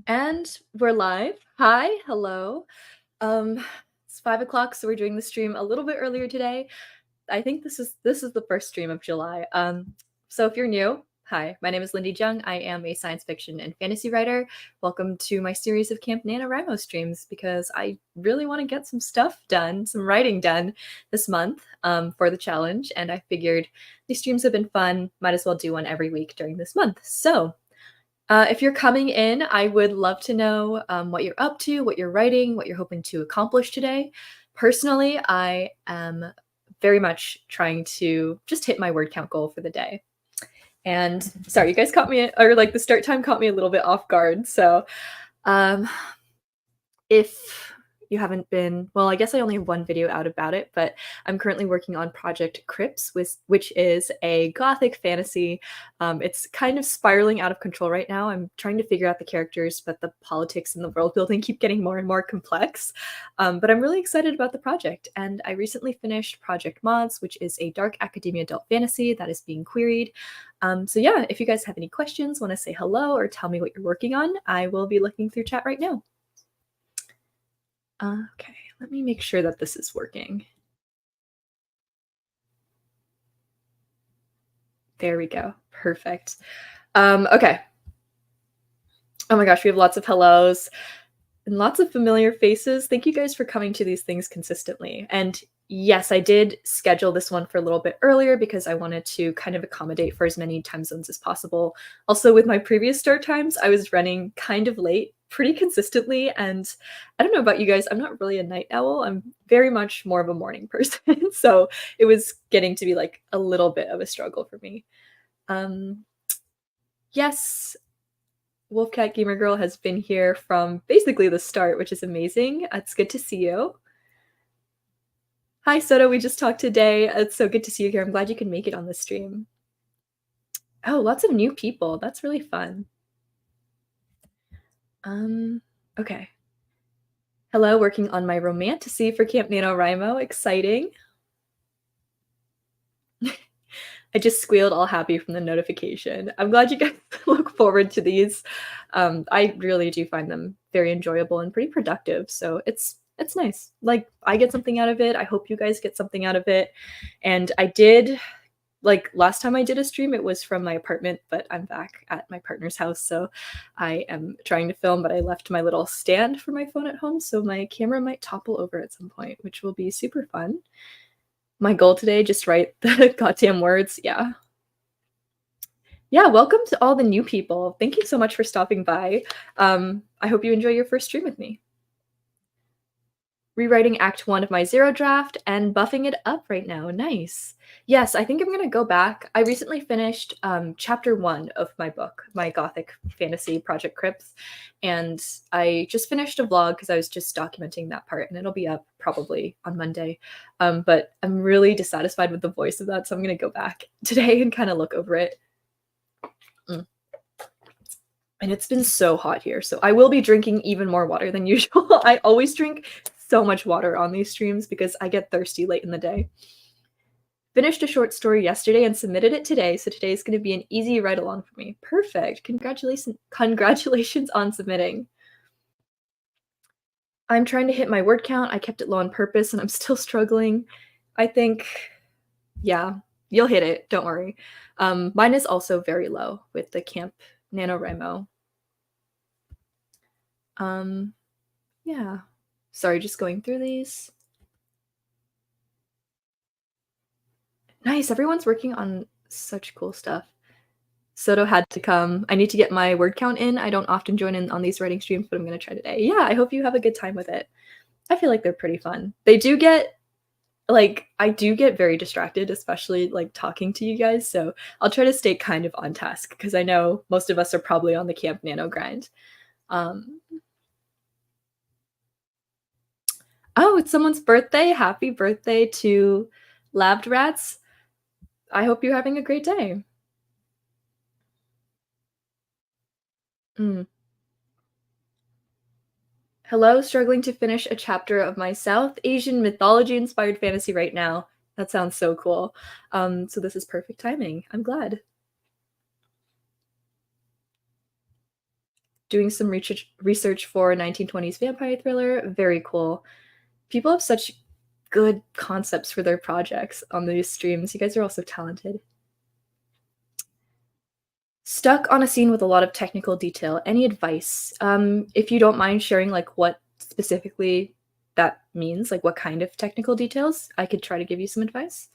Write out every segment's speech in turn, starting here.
And we're live. Hi, hello. Um, it's 5 o'clock, so we're doing the stream a little bit earlier today. I think this is the first stream of July. So if you're new, hi, my name is Lindy Jung. I am a science fiction and fantasy writer. Welcome to my series of Camp Nanowrimo streams because I really want to get some stuff done, some writing done this month for the challenge. And I figured these streams have been fun. Might as well do one every week during this month. So if you're coming in, I would love to know what you're up to, what you're writing, what you're hoping to accomplish today. Personally, I am very much trying to just hit my word count goal for the day. And sorry, you guys caught me, or like the start time caught me a little bit off guard. So if you haven't been, well, I guess I only have one video out about it, but I'm currently working on Project Crypts, which is a gothic fantasy. It's kind of spiraling out of control right now. I'm trying to figure out the characters, but the politics and the world building keep getting more and more complex. But I'm really excited about the project, and I recently finished Project Mods, which is a dark academia adult fantasy that is being queried. So yeah, if you guys have any questions, want to say hello, or tell me what you're working on, I will be looking through chat right now. Okay, let me make sure that this is working. There we go. Perfect. Okay. Oh my gosh, we have lots of hellos and lots of familiar faces. Thank you guys for coming to these things consistently. And yes, I did schedule this one for a little bit earlier because I wanted to kind of accommodate for as many time zones as possible. Also, with my previous start times, I was running kind of late pretty consistently. And I don't know about you guys, I'm not really a night owl. I'm very much more of a morning person. So it was getting to be like a little bit of a struggle for me. Yes, Wolfcat Gamer Girl has been here from basically the start, which is amazing. It's good to see you. Hi, Soto. We just talked today. It's so good to see you here. I'm glad you can make it on the stream. Oh, lots of new people. That's really fun. Okay. Hello, working on my romantasy for Camp NaNoWriMo. Exciting. I just squealed all happy from the notification. I'm glad you guys look forward to these. I really do find them very enjoyable and pretty productive. So it's nice. Like, I get something out of it. I hope you guys get something out of it. And I did, like, last time I did a stream, it was from my apartment, but I'm back at my partner's house. So I am trying to film, but I left my little stand for my phone at home. So my camera might topple over at some point, which will be super fun. My goal today, just write the goddamn words. Yeah. Yeah, welcome to all the new people. Thank you so much for stopping by. I hope you enjoy your first stream with me. Rewriting Act 1 of my Zero draft and buffing it up right now. Nice. Yes, I think I'm going to go back. I recently finished chapter 1 of my book, my gothic fantasy Project Crypts, and I just finished a vlog because I was just documenting that part, and it'll be up probably on Monday. But I'm really dissatisfied with the voice of that, so I'm going to go back today and kind of look over it. And it's been so hot here, so I will be drinking even more water than usual. I always drink so much water on these streams because I get thirsty late in the day. Finished a short story yesterday and submitted it today, so today is going to be an easy ride along for me. Perfect. Congratulations on submitting. I'm trying to hit my word count. I kept it low on purpose and I'm still struggling. I think, yeah, you'll hit it. Don't worry. Mine is also very low with the Camp NaNoWrimo. Yeah. Sorry, just going through these. Nice, everyone's working on such cool stuff. Soto had to come. I need to get my word count in. I don't often join in on these writing streams, but I'm going to try today. Yeah, I hope you have a good time with it. I feel like they're pretty fun. They do get, like, I do get very distracted, especially, like, talking to you guys, so I'll try to stay kind of on task, because I know most of us are probably on the Camp Nano grind. Oh, it's someone's birthday. Happy birthday to Labbed Rats. I hope you're having a great day. Hello, struggling to finish a chapter of my South Asian mythology-inspired fantasy right now. That sounds so cool. So this is perfect timing. I'm glad. doing some research for a 1920s vampire thriller. Very cool. People have such good concepts for their projects on these streams. You guys are all so talented. Stuck on a scene with a lot of technical detail. Any advice? If you don't mind sharing, like, what specifically that means, like, what kind of technical details, I could try to give you some advice.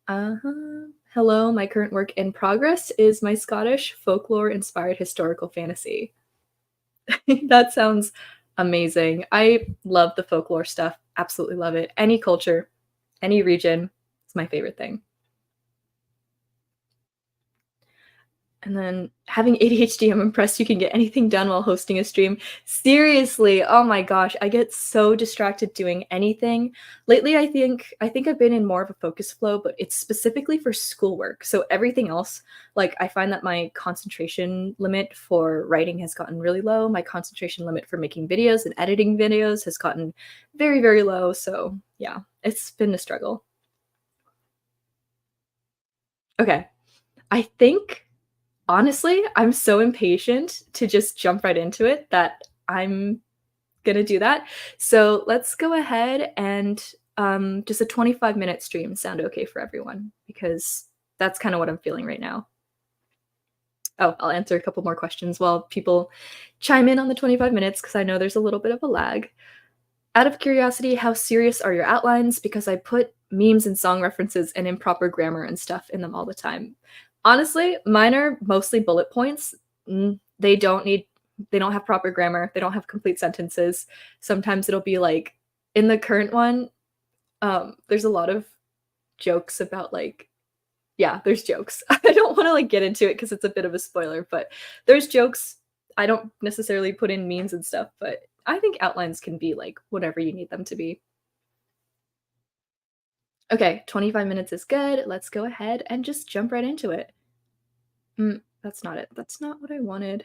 Hello, my current work in progress is my Scottish folklore-inspired historical fantasy. That sounds amazing. I love the folklore stuff. Absolutely love it. Any culture, any region, it's my favorite thing. And then having ADHD, I'm impressed you can get anything done while hosting a stream. Seriously, oh my gosh, I get so distracted doing anything. Lately, I think I've been in more of a focus flow, but it's specifically for schoolwork. So everything else, like I find that my concentration limit for writing has gotten really low. My concentration limit for making videos and editing videos has gotten very, very low. So yeah, it's been a struggle. Okay. I think honestly, I'm so impatient to just jump right into it that I'm gonna do that. So let's go ahead and just a 25-minute stream sound okay for everyone? Because that's kind of what I'm feeling right now. Oh, I'll answer a couple more questions while people chime in on the 25 minutes because I know there's a little bit of a lag. Out of curiosity, how serious are your outlines? Because I put memes and song references and improper grammar and stuff in them all the time. Honestly, mine are mostly bullet points. They don't have proper grammar. They don't have complete sentences. Sometimes it'll be like in the current one, there's a lot of jokes about like yeah, there's jokes. I don't want to like get into it because it's a bit of a spoiler, but there's jokes. I don't necessarily put in memes and stuff, but I think outlines can be like whatever you need them to be. Okay, 25 minutes is good. Let's go ahead and just jump right into it. That's not it. That's not what I wanted.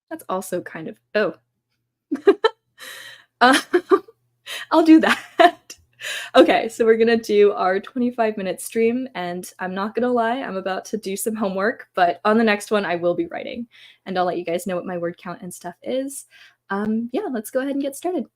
That's also kind of oh. Uh, I'll do that. Okay, so we're gonna do our 25-minute stream, and I'm not gonna lie, I'm about to do some homework, but on the next one, I will be writing, and I'll let you guys know what my word count and stuff is. Yeah, let's go ahead and get started.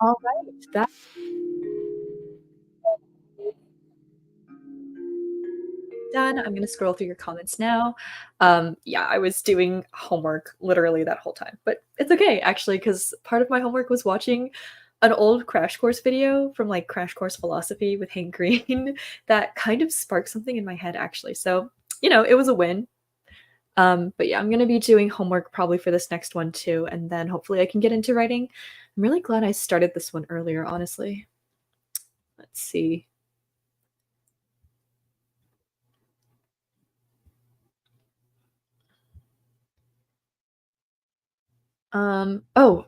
All right, that done. I'm gonna scroll through your comments now. Yeah, I was doing homework literally that whole time, but it's okay actually because part of my homework was watching an old Crash Course video from like Crash Course Philosophy with Hank Green that kind of sparked something in my head actually. So, it was a win. But yeah, I'm gonna be doing homework probably for this next one too, and then hopefully I can get into writing. I'm really glad I started this one earlier, honestly. Let's see. Oh,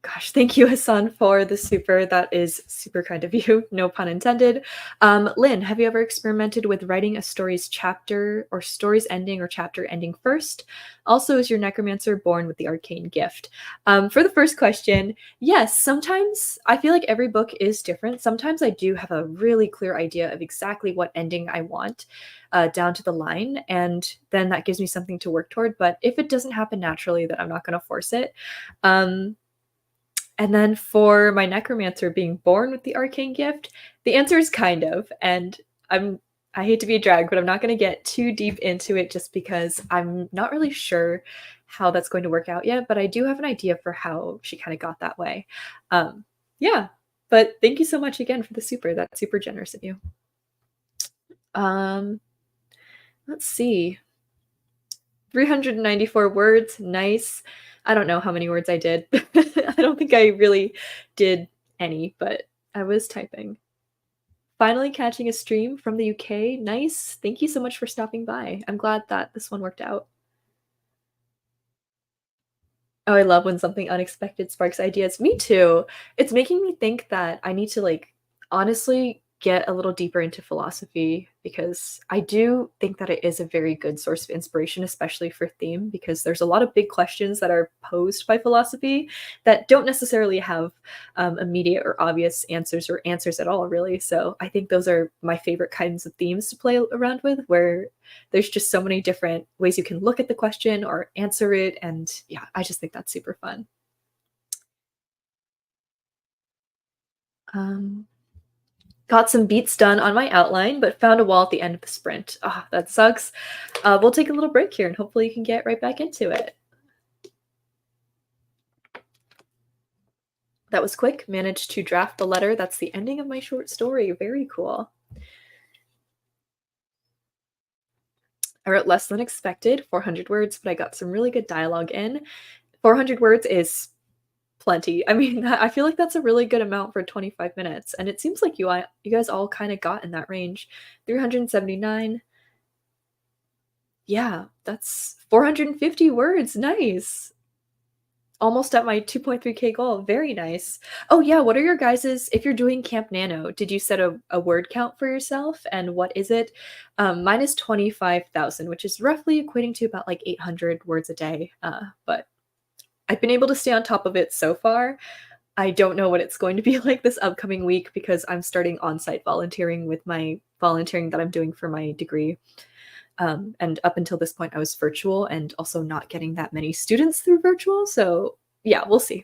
gosh, thank you, Hassan, for the super. That is super kind of you, no pun intended. Lynn, have you ever experimented with writing a story's chapter or story's ending or chapter ending first? Also, is your necromancer born with the arcane gift? For the first question, yes, sometimes I feel like every book is different. Sometimes I do have a really clear idea of exactly what ending I want, down to the line, and then that gives me something to work toward. But if it doesn't happen naturally, then I'm not going to force it. Um, and then for my necromancer being born with the arcane gift, the answer is kind of. And I'm I hate to be a drag, but I'm not going to get too deep into it just because I'm not really sure how that's going to work out yet. But I do have an idea for how she kind of got that way. Um, yeah. But thank you so much again for the super. That's super generous of you. Um, let's see. 394 words. Nice. I don't know how many words I did. I don't think I really did any, but I was typing. Finally catching a stream from the UK. Nice. Thank you so much for stopping by. I'm glad that this one worked out. Oh, I love when something unexpected sparks ideas. Me too. It's making me think that I need to like honestly get a little deeper into philosophy because I do think that it is a very good source of inspiration, especially for theme, because there's a lot of big questions that are posed by philosophy that don't necessarily have immediate or obvious answers or answers at all, really. So I think those are my favorite kinds of themes to play around with, where there's just so many different ways you can look at the question or answer it. And yeah, I just think that's super fun. Um, got some beats done on my outline, but found a wall at the end of the sprint. Ah, that sucks. We'll take a little break here and hopefully you can get right back into it. That was quick. Managed to draft the letter. That's the ending of my short story. Very cool. I wrote less than expected, 400 words, but I got some really good dialogue in. 400 words is plenty. I mean, I feel like that's a really good amount for 25 minutes, and it seems like you guys all kinda got in that range. 379, yeah, that's 450 words, nice. Almost at my 2.3K goal, very nice. Oh, yeah, what are your guys's if you're doing Camp Nano, did you set a word count for yourself, and what is it? Mine is 25,000, which is roughly equating to about, like, 800 words a day, but I've been able to stay on top of it so far. I don't know what it's going to be like this upcoming week because I'm starting on-site volunteering with my volunteering that I'm doing for my degree. And up until this point, I was virtual and also not getting that many students through virtual. So yeah, we'll see.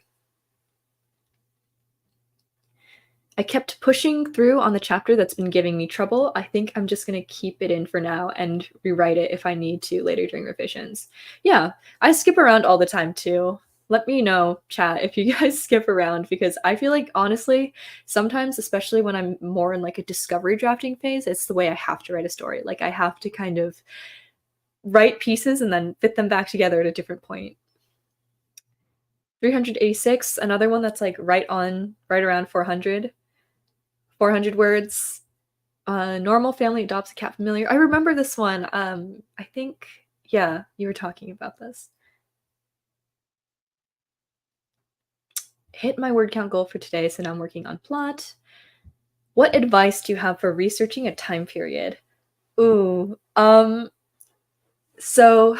I kept pushing through on the chapter that's been giving me trouble. I think I'm just going to keep it in for now and rewrite it if I need to later during revisions. Yeah, I skip around all the time too. Let me know, chat, if you guys skip around because I feel like honestly, sometimes, especially when I'm more in like a discovery drafting phase, it's the way I have to write a story. Like I have to kind of write pieces and then fit them back together at a different point. 386, another one that's like right around 400. 400 words. Normal family adopts a cat familiar. I remember this one. I think, yeah, you were talking about this. Hit my word count goal for today, so now I'm working on plot. What advice do you have for researching a time period? Ooh, so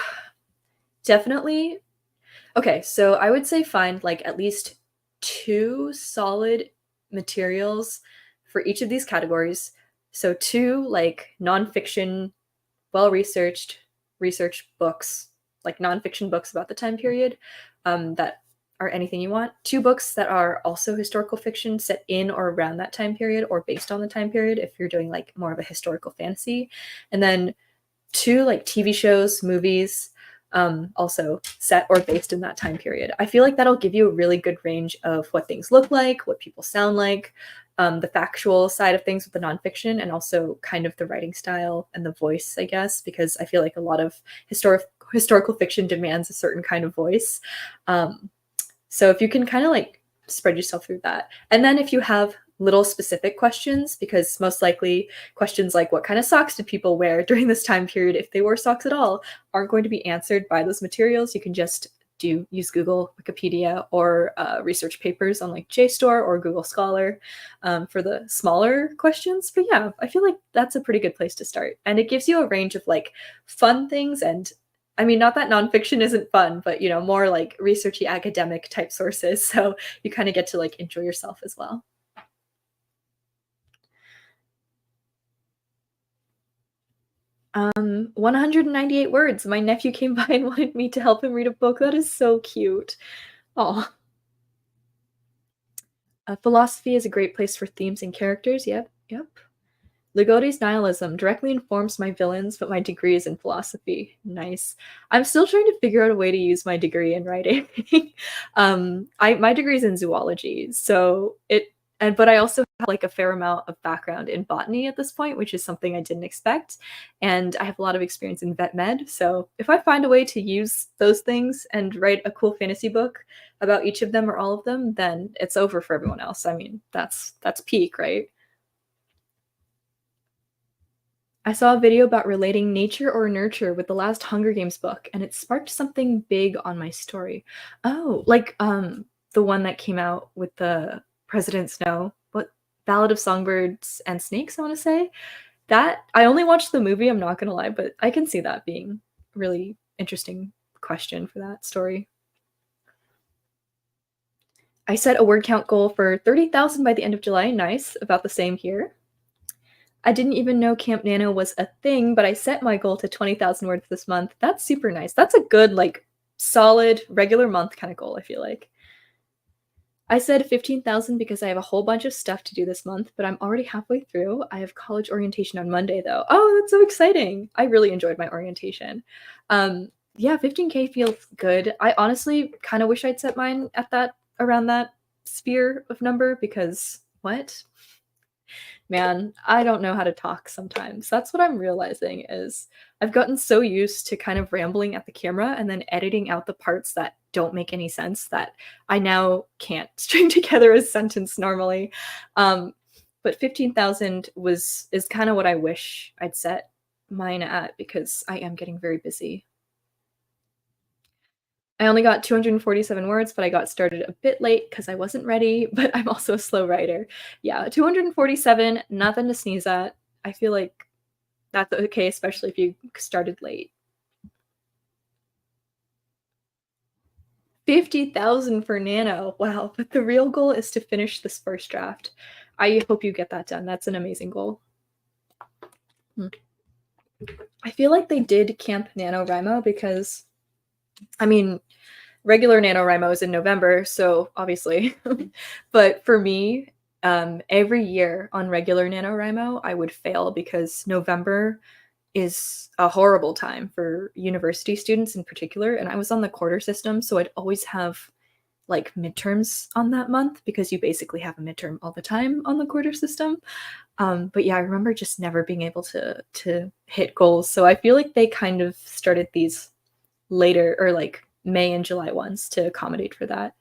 definitely. Okay, so I would say find like at least two solid materials for each of these categories. So two like nonfiction well researched books, like nonfiction books about the time period that or anything you want. Two books that are also historical fiction set in or around that time period or based on the time period if you're doing like more of a historical fantasy. And then two like TV shows, movies, also set or based in that time period. I feel like that'll give you a really good range of what things look like, what people sound like, the factual side of things with the nonfiction, and also kind of the writing style and the voice, I guess, because I feel like a lot of historical fiction demands a certain kind of voice. So if you can kind of like spread yourself through that. And then if you have little specific questions, because most likely questions like what kind of socks did people wear during this time period, if they wore socks at all, aren't going to be answered by those materials. You can just use Google, Wikipedia, or research papers on like JSTOR or Google Scholar for the smaller questions. But yeah, I feel like that's a pretty good place to start. And it gives you a range of like fun things and I mean, not that nonfiction isn't fun, but more like researchy academic type sources. So you kind of get to like enjoy yourself as well. 198 words. My nephew came by and wanted me to help him read a book. That is so cute. Oh, philosophy is a great place for themes and characters. Yep, yep. Ligotti's nihilism directly informs my villains, but my degree is in philosophy. Nice. I'm still trying to figure out a way to use my degree in writing. My degree is in zoology, so but I also have like a fair amount of background in botany at this point, which is something I didn't expect, and I have a lot of experience in vet med. So if I find a way to use those things and write a cool fantasy book about each of them or all of them, then it's over for everyone else. I mean, that's peak, right? I saw a video about relating nature or nurture with the last Hunger Games book, and it sparked something big on my story. Oh, like the one that came out with the President Snow, what Ballad of Songbirds and Snakes, I want to say. That I only watched the movie, I'm not gonna lie, but I can see that being really interesting question for that story. I set a word count goal for 30,000 by the end of July. Nice, about the same here. I didn't even know Camp Nano was a thing, but I set my goal to 20,000 words this month. That's super nice. That's a good, like, solid, regular month kind of goal, I feel like. I said 15,000 because I have a whole bunch of stuff to do this month, but I'm already halfway through. I have college orientation on Monday, though. Oh, that's so exciting. I really enjoyed my orientation. Yeah, 15K feels good. I honestly kind of wish I'd set mine at around that sphere of number because what? Man, I don't know how to talk sometimes. That's what I'm realizing is I've gotten so used to kind of rambling at the camera and then editing out the parts that don't make any sense that I now can't string together a sentence normally. But 15,000 is kind of what I wish I'd set mine at because I am getting very busy. I only got 247 words, but I got started a bit late because I wasn't ready, but I'm also a slow writer. Yeah, 247, nothing to sneeze at. I feel like that's okay, especially if you started late. 50,000 for Nano. Wow, but the real goal is to finish this first draft. I hope you get that done. That's an amazing goal. I feel like they did Camp Nanowrimo because, I mean, regular NaNoWriMo is in November, so obviously. But for me, every year on regular NaNoWriMo, I would fail because November is a horrible time for university students in particular. And I was on the quarter system, so I'd always have like midterms on that month because you basically have a midterm all the time on the quarter system. But yeah, I remember just never being able to hit goals. So I feel like they kind of started these later or like May and July ones to accommodate for that.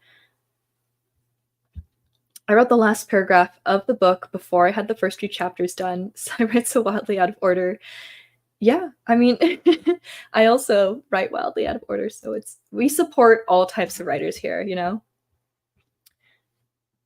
I wrote the last paragraph of the book before I had the first few chapters done, so I write so wildly out of order. Yeah, I mean, I also write wildly out of order, so we support all types of writers here, you know?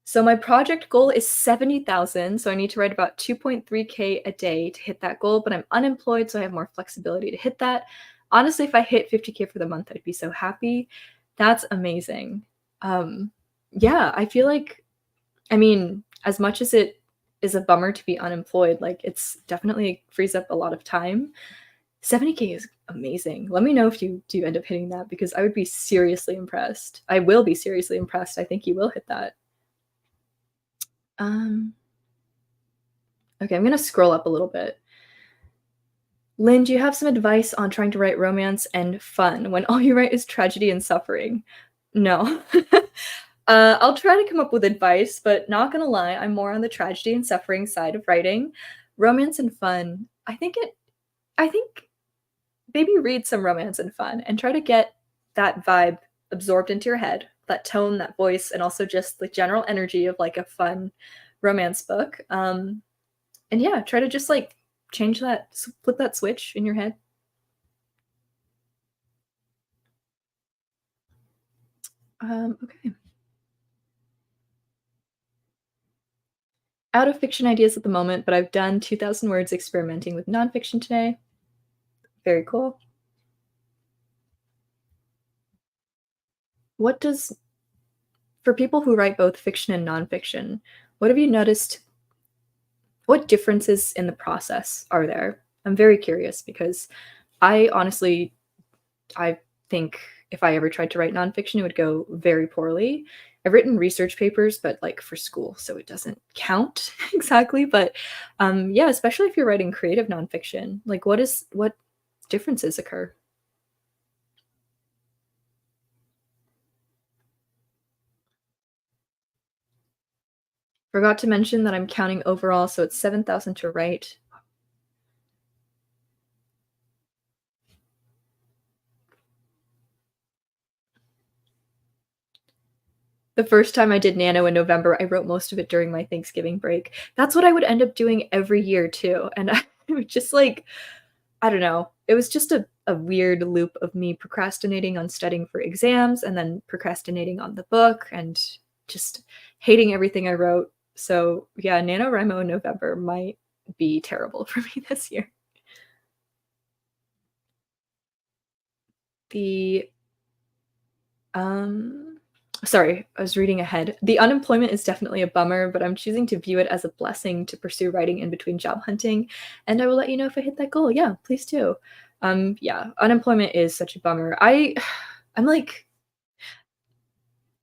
So my project goal is 70,000, so I need to write about 2.3K a day to hit that goal, but I'm unemployed, so I have more flexibility to hit that. Honestly, if I hit 50K for the month, I'd be so happy. That's amazing. Yeah, I feel like, I mean, as much as it is a bummer to be unemployed, like it's definitely frees up a lot of time. 70K is amazing. Let me know if you do end up hitting that because I would be seriously impressed. I will be seriously impressed. I think you will hit that. Um, okay, I'm gonna scroll up a little bit. Lynn, do you have some advice on trying to write romance and fun when all you write is tragedy and suffering? No. I'll try to come up with advice, but not gonna lie, I'm more on the tragedy and suffering side of writing. Romance and fun, I think maybe read some romance and fun and try to get that vibe absorbed into your head, that tone, that voice, and also just the general energy of like a fun romance book. And yeah, try to just like change that, flip that switch in your head. Okay. Out of fiction ideas at the moment, but I've done 2,000 words experimenting with nonfiction today. Very cool. What does, for people who write both fiction and nonfiction, what have you noticed? What differences in the process are there? I'm very curious because I honestly, I think if I ever tried to write nonfiction, it would go very poorly. I've written research papers, but like for school, so it doesn't count exactly. But yeah, especially if you're writing creative nonfiction, like what differences occur? Forgot to mention that I'm counting overall, so it's 7,000 to write. The first time I did Nano in November, I wrote most of it during my Thanksgiving break. That's what I would end up doing every year too, and I would just like I don't know. It was just a weird loop of me procrastinating on studying for exams and then procrastinating on the book and just hating everything I wrote. So yeah, NaNoWriMo in November might be terrible for me this year. The um sorry, I was reading ahead. The unemployment is definitely a bummer, but I'm choosing to view it as a blessing to pursue writing in between job hunting, and I will let you know if I hit that goal. Yeah, please do. Yeah, unemployment is such a bummer. I'm like,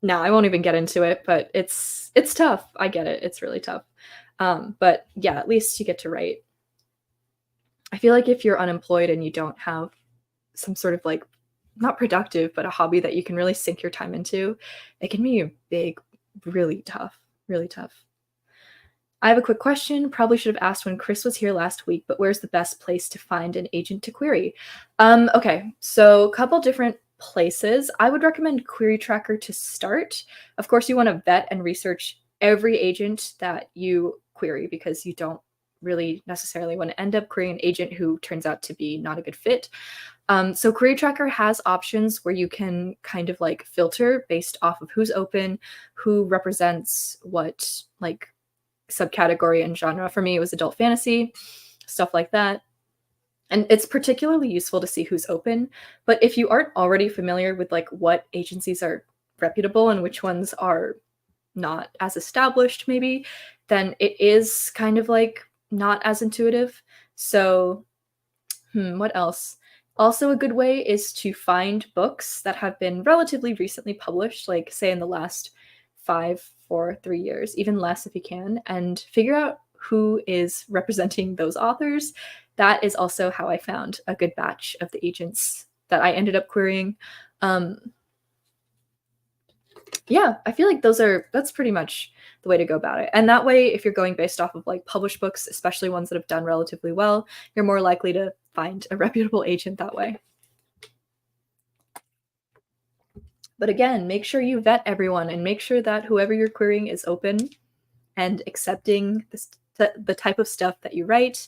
no, I won't even get into it, but it's tough. I get it. It's really tough. But yeah, at least you get to write. I feel like if you're unemployed and you don't have some sort of like not productive, but a hobby that you can really sink your time into, it can be a big, really tough, really tough. I have a quick question. Probably should have asked when Chris was here last week, but where's the best place to find an agent to query? Okay, so a couple different places. I would recommend Query Tracker to start. Of course, you want to vet and research every agent that you query because you don't really necessarily want to end up querying an agent who turns out to be not a good fit. So Query Tracker has options where you can kind of like filter based off of who's open, who represents what like subcategory and genre. For me, it was adult fantasy, stuff like that. And it's particularly useful to see who's open. But if you aren't already familiar with like what agencies are reputable and which ones are not as established, maybe, then it is kind of like not as intuitive. So what else? Also, a good way is to find books that have been relatively recently published, like say in the last 5 or 3 years, even less if you can, and figure out who is representing those authors. That is also how I found a good batch of the agents that I ended up querying. Um, yeah, I feel like that's pretty much the way to go about it. And that way, if you're going based off of like published books, especially ones that have done relatively well, you're more likely to find a reputable agent that way. But again, make sure you vet everyone and make sure that whoever you're querying is open and accepting the type of stuff that you write.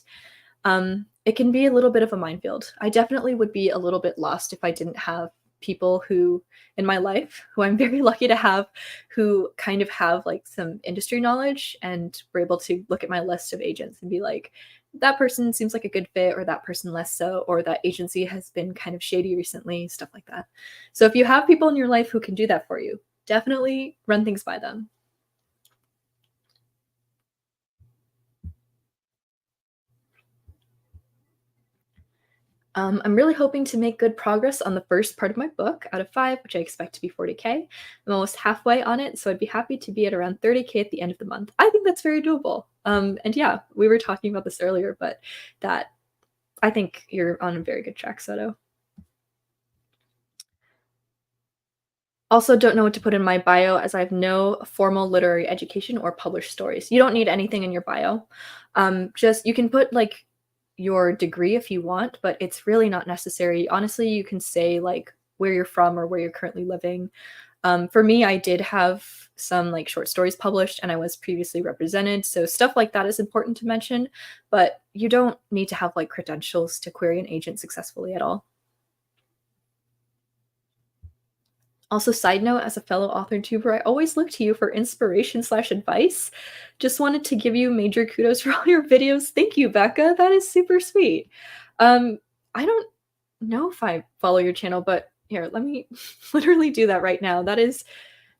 It can be a little bit of a minefield. I definitely would be a little bit lost if I didn't have people who in my life who I'm very lucky to have who kind of have like some industry knowledge and were able to look at my list of agents and be like, that person seems like a good fit, or that person less so, or that agency has been kind of shady recently, stuff like that. So if you have people in your life who can do that for you, definitely run things by them. I'm really hoping to make good progress on the first part of my book out of 5, which I expect to be 40K. I'm almost halfway on it, so I'd be happy to be at around 30K at the end of the month. I think that's very doable. And yeah, we were talking about this earlier, but that I think you're on a very good track, Soto. Also, don't know what to put in my bio as I have no formal literary education or published stories. You don't need anything in your bio. Just you can put like your degree if you want, but it's really not necessary. Honestly, you can say like where you're from or where you're currently living. For me, I did have some like short stories published and I was previously represented. So stuff like that is important to mention, but you don't need to have like credentials to query an agent successfully at all. Also, side note, as a fellow author tuber, I always look to you for inspiration slash advice. Just wanted to give you major kudos for all your videos. Thank you, Becca. That is super sweet. Um, I don't know if I follow your channel, but here, let me literally do that right now. That is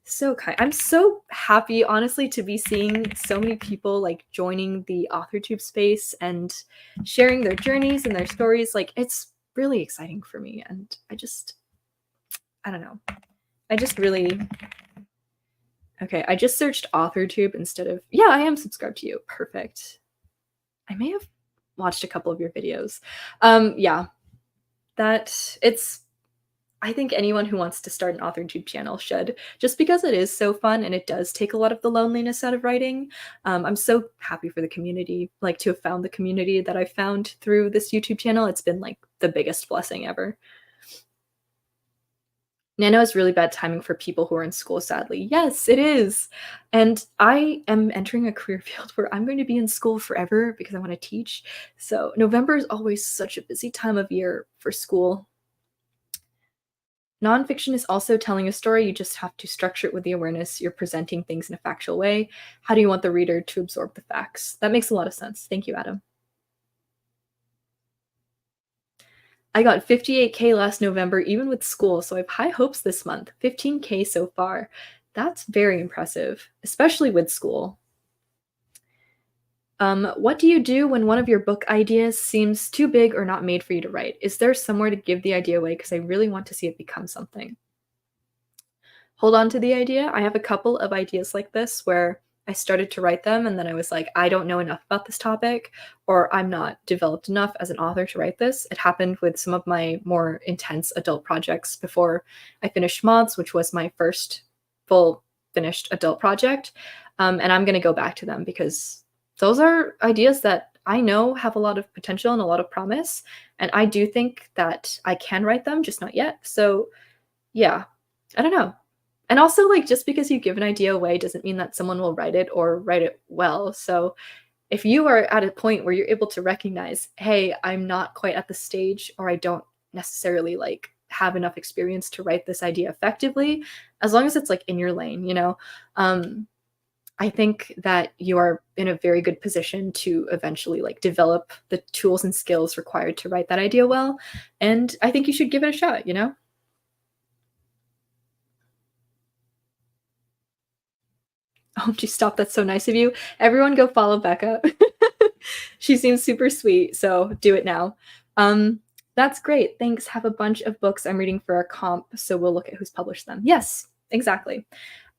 so kind. I'm so happy, honestly, to be seeing so many people like joining the AuthorTube space and sharing their journeys and their stories. Like, it's really exciting for me. And I don't know. I just really okay, I just searched AuthorTube instead of yeah, I am subscribed to you. Perfect. I may have watched a couple of your videos. Yeah, that it's I think anyone who wants to start an AuthorTube channel should, just because it is so fun and it does take a lot of the loneliness out of writing. I'm so happy for the community, like to have found the community that I found through this YouTube channel. It's been like the biggest blessing ever. Nano is really bad timing for people who are in school, sadly. Yes, it is. And I am entering a career field where I'm going to be in school forever because I want to teach. So November is always such a busy time of year for school. Nonfiction is also telling a story. You just have to structure it with the awareness you're presenting things in a factual way. How do you want the reader to absorb the facts? That makes a lot of sense. Thank you, Adam. I got 58K last November, even with school, so I have high hopes this month. 15K so far. That's very impressive, especially with school. What do you do when one of your book ideas seems too big or not made for you to write? Is there somewhere to give the idea away? Because I really want to see it become something. Hold on to the idea. I have a couple of ideas like this where I started to write them and then I was like, I don't know enough about this topic, or I'm not developed enough as an author to write this. It happened with some of my more intense adult projects before I finished Moths, which was my first full finished adult project. And I'm going to go back to them because those are ideas that I know have a lot of potential and a lot of promise. And I do think that I can write them, just not yet. So, yeah, I don't know. And also, like, just because you give an idea away doesn't mean that someone will write it or write it well. So if you are at a point where you're able to recognize, hey, I'm not quite at the stage or I don't necessarily like have enough experience to write this idea effectively, as long as it's like in your lane, I think that you are in a very good position to eventually like develop the tools and skills required to write that idea well. And I think you should give it a shot. Oh, gee, stop. That's so nice of you. Everyone go follow Becca. She seems super sweet, so do it now. Um, that's great. Thanks. Have a bunch of books I'm reading for our comp, so we'll look at who's published them. Yes, exactly.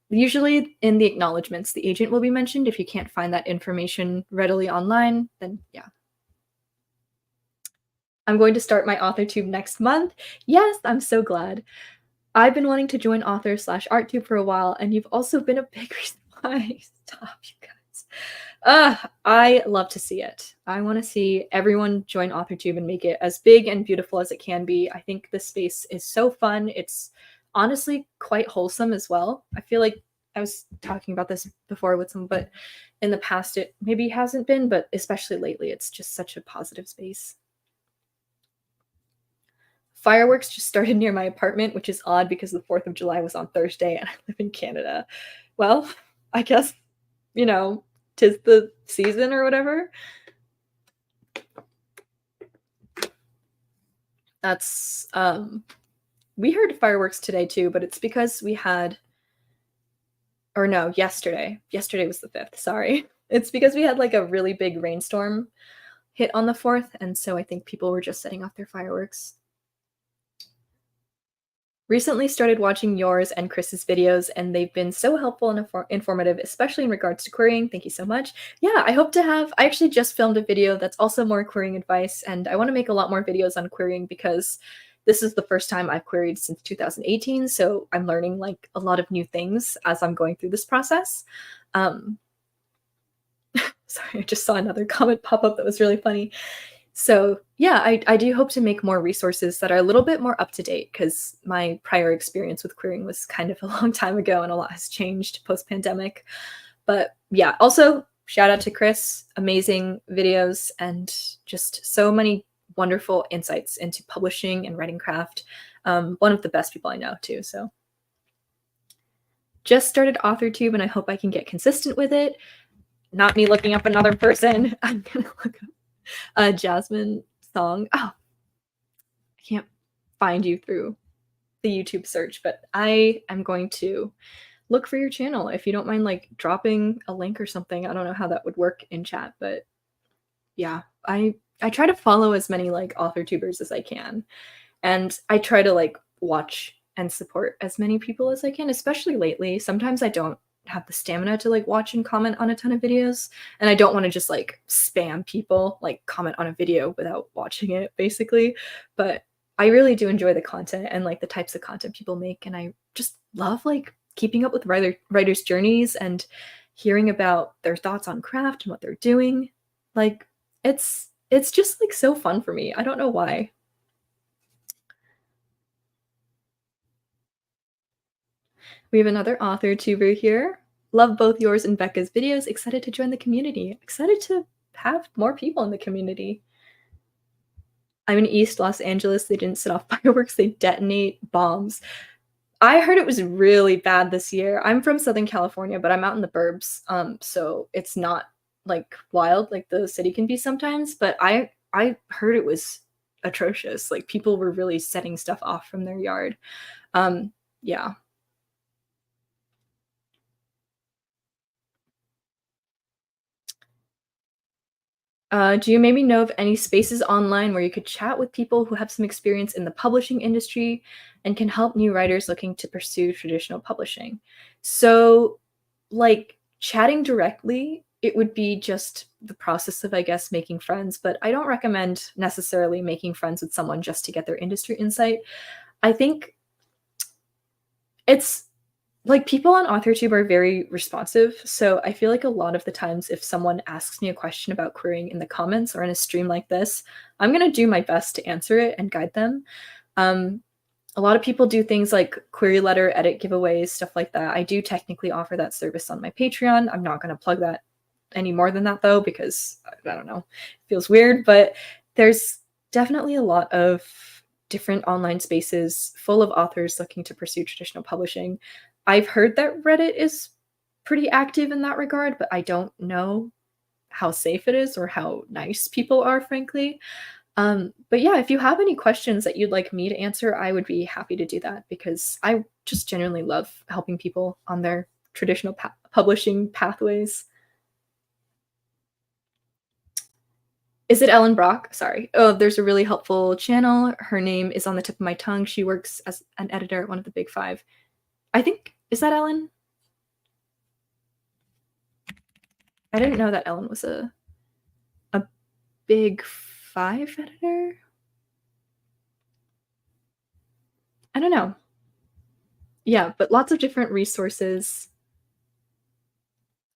Usually in the acknowledgments, the agent will be mentioned. If you can't find that information readily online, then yeah. I'm going to start my AuthorTube next month. Yes, I'm so glad. I've been wanting to join author slash arttube for a while, and you've also been a big reason why. Stop, you guys. I love to see it. I want to see everyone join AuthorTube and make it as big and beautiful as it can be. I think this space is so fun. It's honestly quite wholesome as well. I feel like I was talking about this before with some, but in the past it maybe hasn't been, but especially lately, it's just such a positive space. Fireworks just started near my apartment, which is odd because the 4th of July was on Thursday and I live in Canada. Well, I guess, 'tis the season or whatever. That's we heard fireworks today too, but it's because we had or no, yesterday. Yesterday was the 5th, sorry. It's because we had like a really big rainstorm hit on the 4th, and so I think people were just setting off their fireworks. Recently started watching yours and Chris's videos, and they've been so helpful and informative, especially in regards to querying. Thank you so much. Yeah, I hope to have I actually just filmed a video that's also more querying advice, and I wanna make a lot more videos on querying because this is the first time I've queried since 2018, so I'm learning, like, a lot of new things as I'm going through this process. Um, sorry, I just saw another comment pop up that was really funny. So, yeah, I do hope to make more resources that are a little bit more up to date because my prior experience with querying was kind of a long time ago and a lot has changed post-pandemic. But yeah, also shout out to Chris, amazing videos and just so many wonderful insights into publishing and writing craft. One of the best people I know too. So just started AuthorTube and I hope I can get consistent with it. Not me looking up another person. I'm gonna look up a Jasmine song. Oh, I can't find you through the YouTube search, but I am going to look for your channel if you don't mind like dropping a link or something. I don't know how that would work in chat, but yeah, I try to follow as many like author tubers as I can. And I try to like watch and support as many people as I can, especially lately. Sometimes I don't have the stamina to like watch and comment on a ton of videos, and I don't want to just like spam people, like comment on a video without watching it basically. But I really do enjoy the content and like the types of content people make, and I just love like keeping up with writers' journeys and hearing about their thoughts on craft and what they're doing. Like it's just like so fun for me. I don't know why. We have another author tuber here. Love both yours and Becca's videos. Excited to join the community. Excited to have more people in the community. I'm in East Los Angeles. They didn't set off fireworks, they detonate bombs. I heard it was really bad this year. I'm from Southern California, but I'm out in the burbs. So it's not like wild like the city can be sometimes, but I heard it was atrocious. Like people were really setting stuff off from their yard. Yeah. Do you maybe know of any spaces online where you could chat with people who have some experience in the publishing industry and can help new writers looking to pursue traditional publishing? So, like chatting directly, it would be just the process of, I guess, making friends, but I don't recommend necessarily making friends with someone just to get their industry insight. I think it's like, people on AuthorTube are very responsive, so I feel like a lot of the times if someone asks me a question about querying in the comments or in a stream like this, I'm gonna do my best to answer it and guide them. Um, a lot of people do things like query letter, edit giveaways, stuff like that. I do technically offer that service on my Patreon. I'm not gonna plug that any more than that though, because I don't know, it feels weird, but there's definitely a lot of different online spaces full of authors looking to pursue traditional publishing. I've heard that Reddit is pretty active in that regard, but I don't know how safe it is or how nice people are, frankly. But yeah, if you have any questions that you'd like me to answer, I would be happy to do that because I just genuinely love helping people on their traditional publishing pathways. Is it Ellen Brock? Sorry. Oh, there's a really helpful channel. Her name is on the tip of my tongue. She works as an editor at one of the big five. I think, is that Ellen? I didn't know that Ellen was a big five editor. I don't know. Yeah, but lots of different resources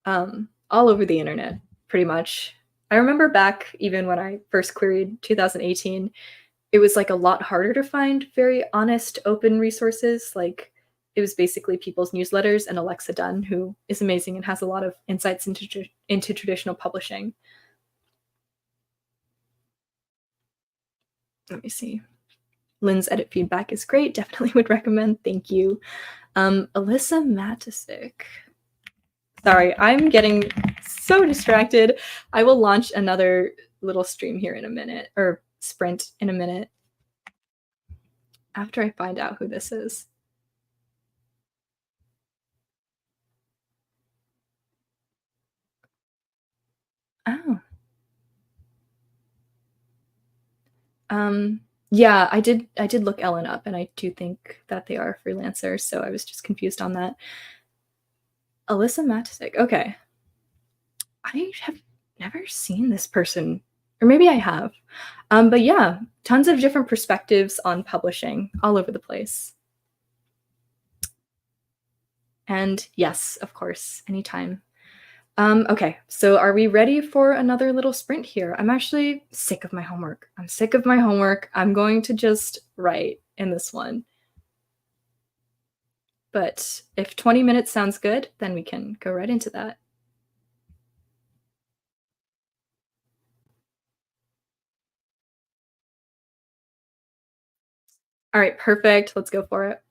all over the internet, pretty much. I remember back even when I first queried 2018, it was like a lot harder to find very honest, open resources. Like it was basically people's newsletters and Alexa Dunn, who is amazing and has a lot of insights into traditional publishing. Let me see. Lynn's edit feedback is great. Definitely would recommend. Thank you. Alyssa Matisic. Sorry, I'm getting so distracted. I will launch another little stream here in a minute, or sprint in a minute, after I find out who this is. Oh. Um, yeah, I did look Ellen up, and I do think that they are freelancers, so I was just confused on that. Alyssa Matisik, okay. I have never seen this person, or maybe I have. But yeah, tons of different perspectives on publishing all over the place. And yes, of course, anytime. Okay, so are we ready for another little sprint here? I'm actually sick of my homework. I'm sick of my homework. I'm going to just write in this one. But if 20 minutes sounds good, then we can go right into that. All right, perfect. Let's go for it.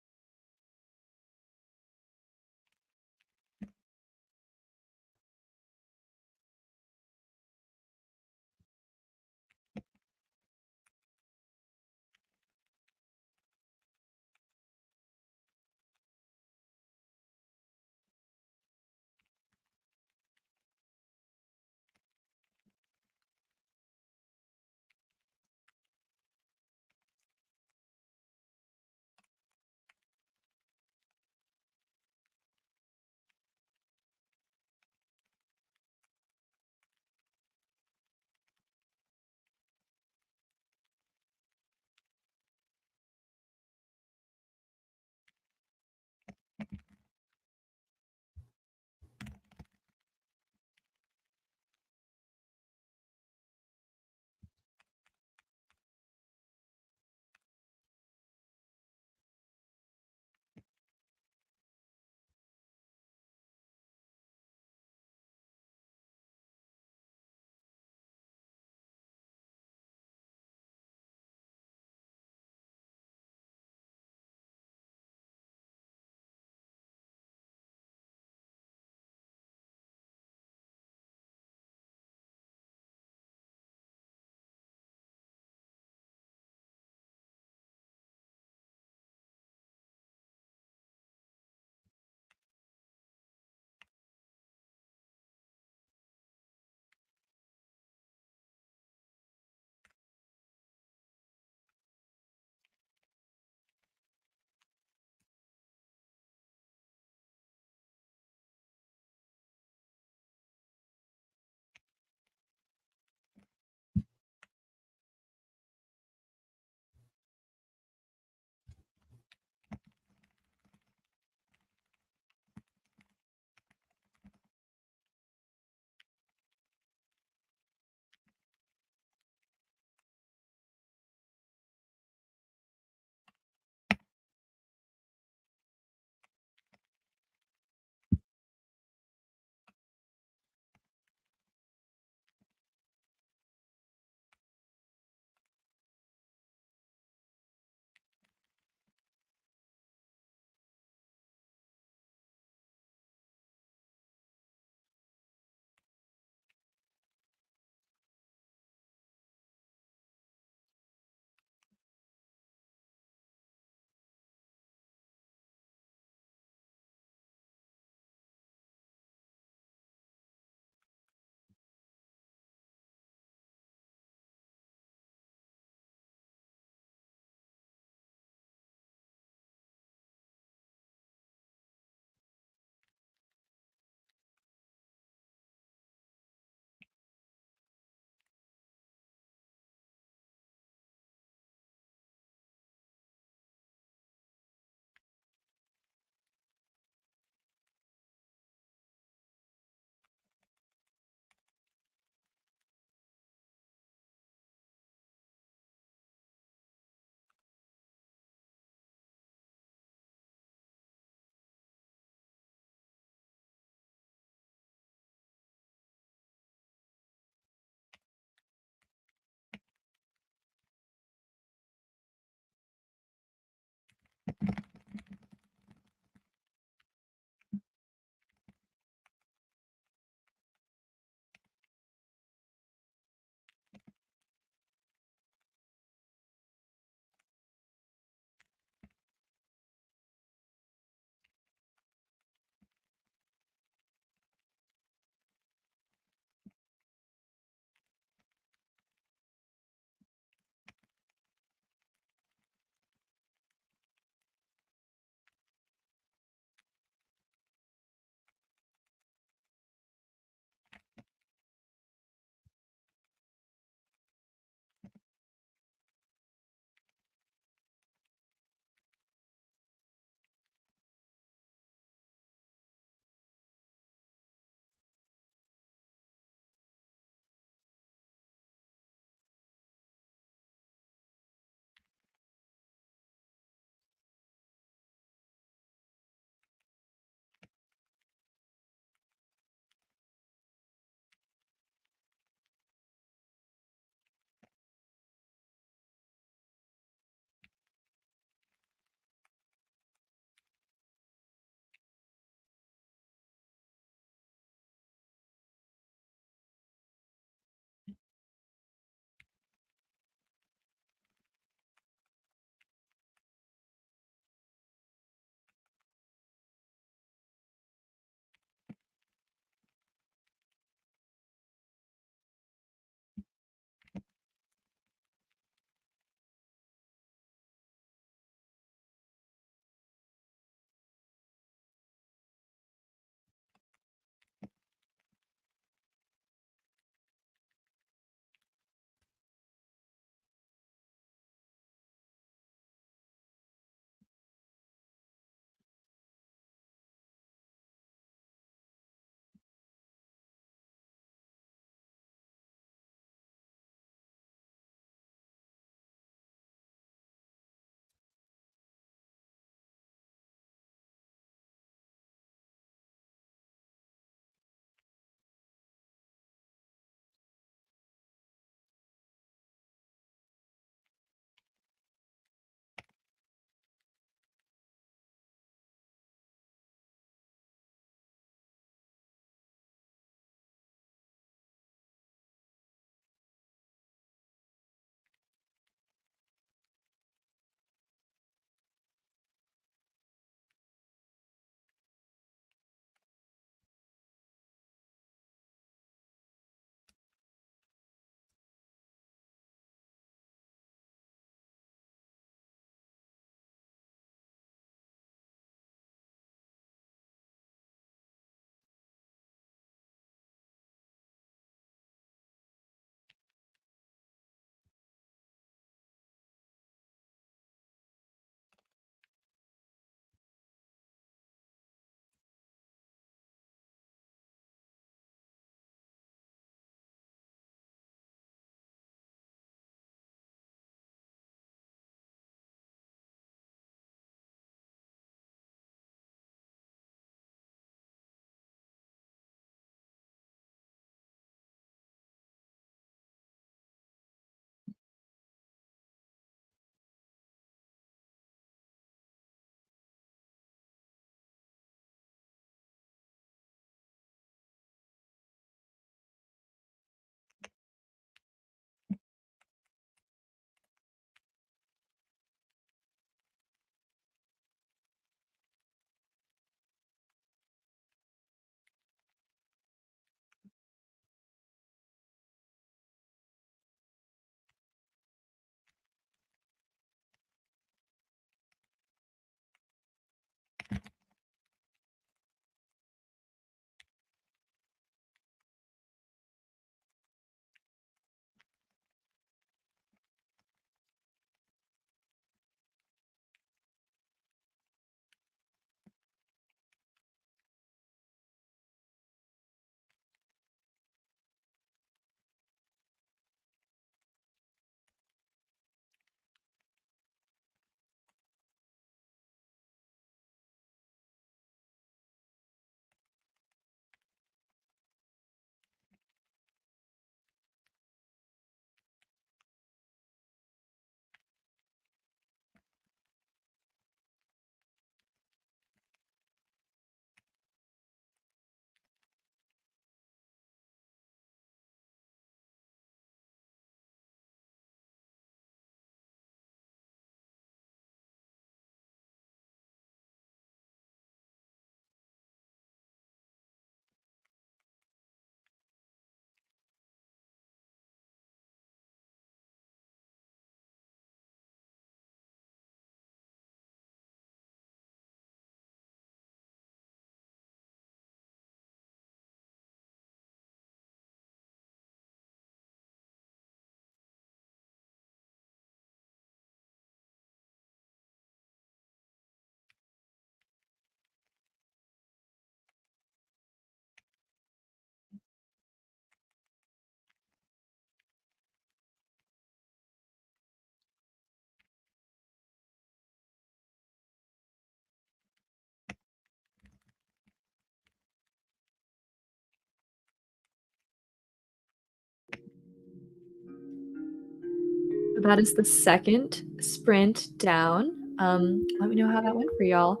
that is the second sprint down. Let me know how that went for y'all.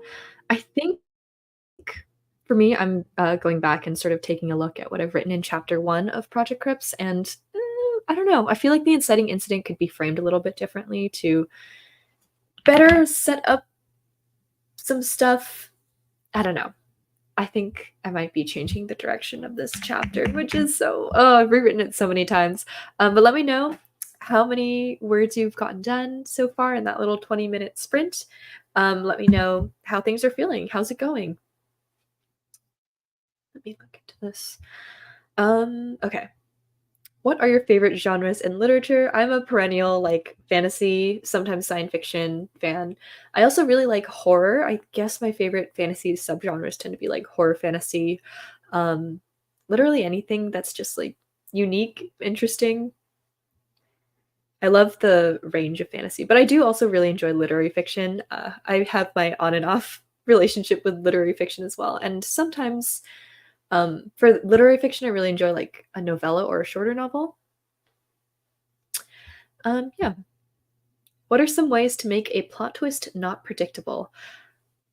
I think for me, I'm going back and sort of taking a look at what I've written in chapter one of Project Crips, and I don't know. I feel like the inciting incident could be framed a little bit differently to better set up some stuff. I don't know. I think I might be changing the direction of this chapter, which is so, oh, I've rewritten it so many times. But let me know how many words you've gotten done so far in that little 20-minute sprint. Let me know how things are feeling. How's it going? Let me look into this. Okay. What are your favorite genres in literature? I'm a perennial like fantasy, sometimes science fiction fan. I also really like horror. I guess my favorite fantasy subgenres tend to be like horror fantasy. Um, Literally anything that's just like unique, interesting. I love the range of fantasy, but I do also really enjoy literary fiction. I have my on and off relationship with literary fiction as well, and sometimes for literary fiction, I really enjoy like a novella or a shorter novel. Yeah. What are some ways to make a plot twist not predictable?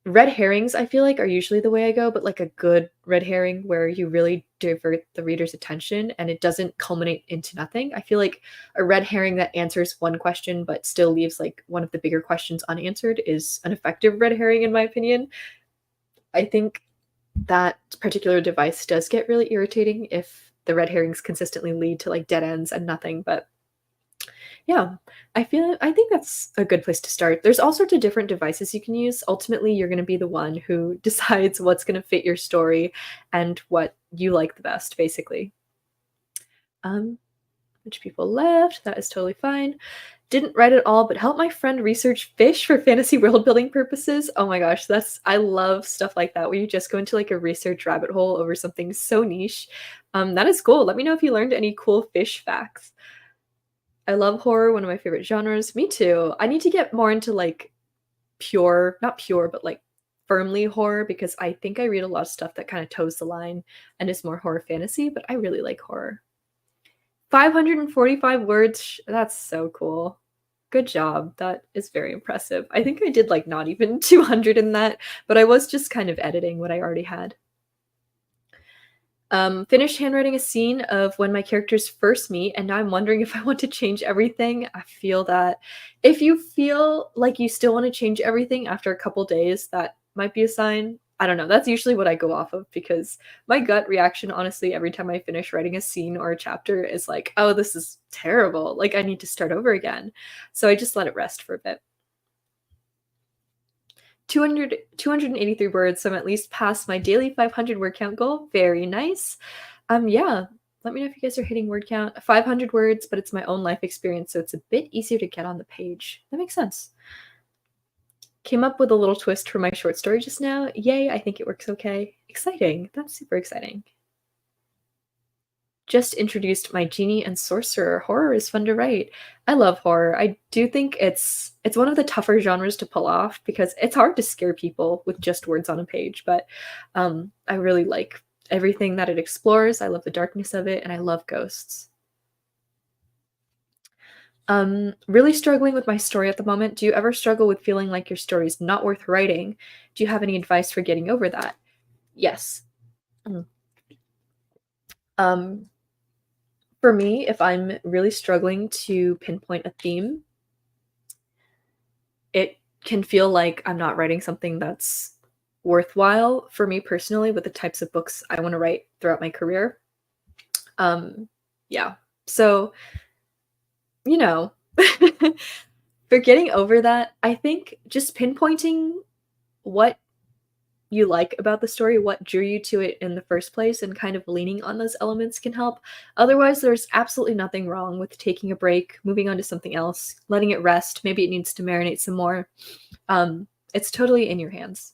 Red herrings, I feel like, are usually the way I go, but like a good red herring where you really divert the reader's attention and it doesn't culminate into nothing. I feel like a red herring that answers one question but still leaves like one of the bigger questions unanswered is an effective red herring, in my opinion. I think that particular device does get really irritating if the red herrings consistently lead to like dead ends and nothing, but yeah, I think that's a good place to start. There's all sorts of different devices you can use. Ultimately, you're gonna be the one who decides what's gonna fit your story and what you like the best, basically. Um, which people left, that is totally fine. Didn't write it all, but helped my friend research fish for fantasy world building purposes. Oh my gosh, that's I love stuff like that where you just go into like a research rabbit hole over something so niche. That is cool. Let me know if you learned any cool fish facts. I love horror, one of my favorite genres. Me too. I need to get more into like pure, not pure, but like firmly horror because I think I read a lot of stuff that kind of toes the line and is more horror fantasy, but I really like horror. 545 words. That's so cool. Good job. That is very impressive. I think I did like not even 200 in that, but I was just kind of editing what I already had. Finished handwriting a scene of when my characters first meet, and now I'm wondering if I want to change everything. I feel that if you feel like you still want to change everything after a couple days, that might be a sign. I don't know. That's usually what I go off of because my gut reaction, honestly, every time I finish writing a scene or a chapter is like, oh, this is terrible. Like, I need to start over again. So I just let it rest for a bit. 283 words, so I'm at least past my daily 500 word count goal. Very nice. Yeah, let me know if you guys are hitting word count. 500 words, but it's my own life experience, so it's a bit easier to get on the page. That makes sense. Came up with a little twist for my short story just now. Yay, I think it works okay. Exciting. That's super exciting. Just introduced my genie and sorcerer. Horror is fun to write. I love horror. I do think it's one of the tougher genres to pull off because it's hard to scare people with just words on a page, but I really like everything that it explores. I love the darkness of it and I love ghosts. Really struggling with my story at the moment. Do you ever struggle with feeling like your story is not worth writing? Do you have any advice for getting over that? Yes. Mm. Um, For me, if I'm really struggling to pinpoint a theme, it can feel like I'm not writing something that's worthwhile for me personally with the types of books I want to write throughout my career. Um, yeah. So, you know, for getting over that, I think just pinpointing what you like about the story, what drew you to it in the first place, and kind of leaning on those elements can help. Otherwise, there's absolutely nothing wrong with taking a break, moving on to something else, letting it rest. Maybe it needs to marinate some more. It's totally in your hands.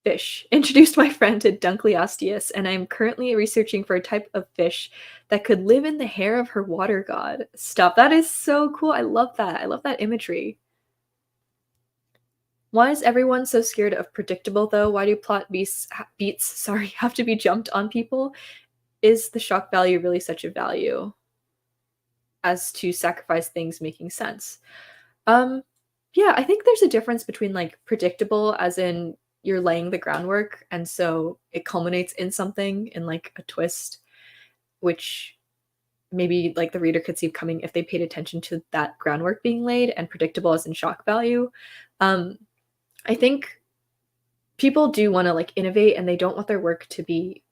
Fish. Introduced my friend to Dunkleosteus, and I'm currently researching for a type of fish that could live in the hair of her water god. Stop. That is so cool. I love that. I love that imagery. Why is everyone so scared of predictable though? Why do beats, sorry, have to be jumped on people? Is the shock value really such a value? as to sacrifice things making sense. Um, yeah, I think there's a difference between like predictable, as in you're laying the groundwork, and so it culminates in something in like a twist, which maybe like the reader could see coming if they paid attention to that groundwork being laid, and predictable as in shock value. Um, I think people do want to like innovate and they don't want their work to be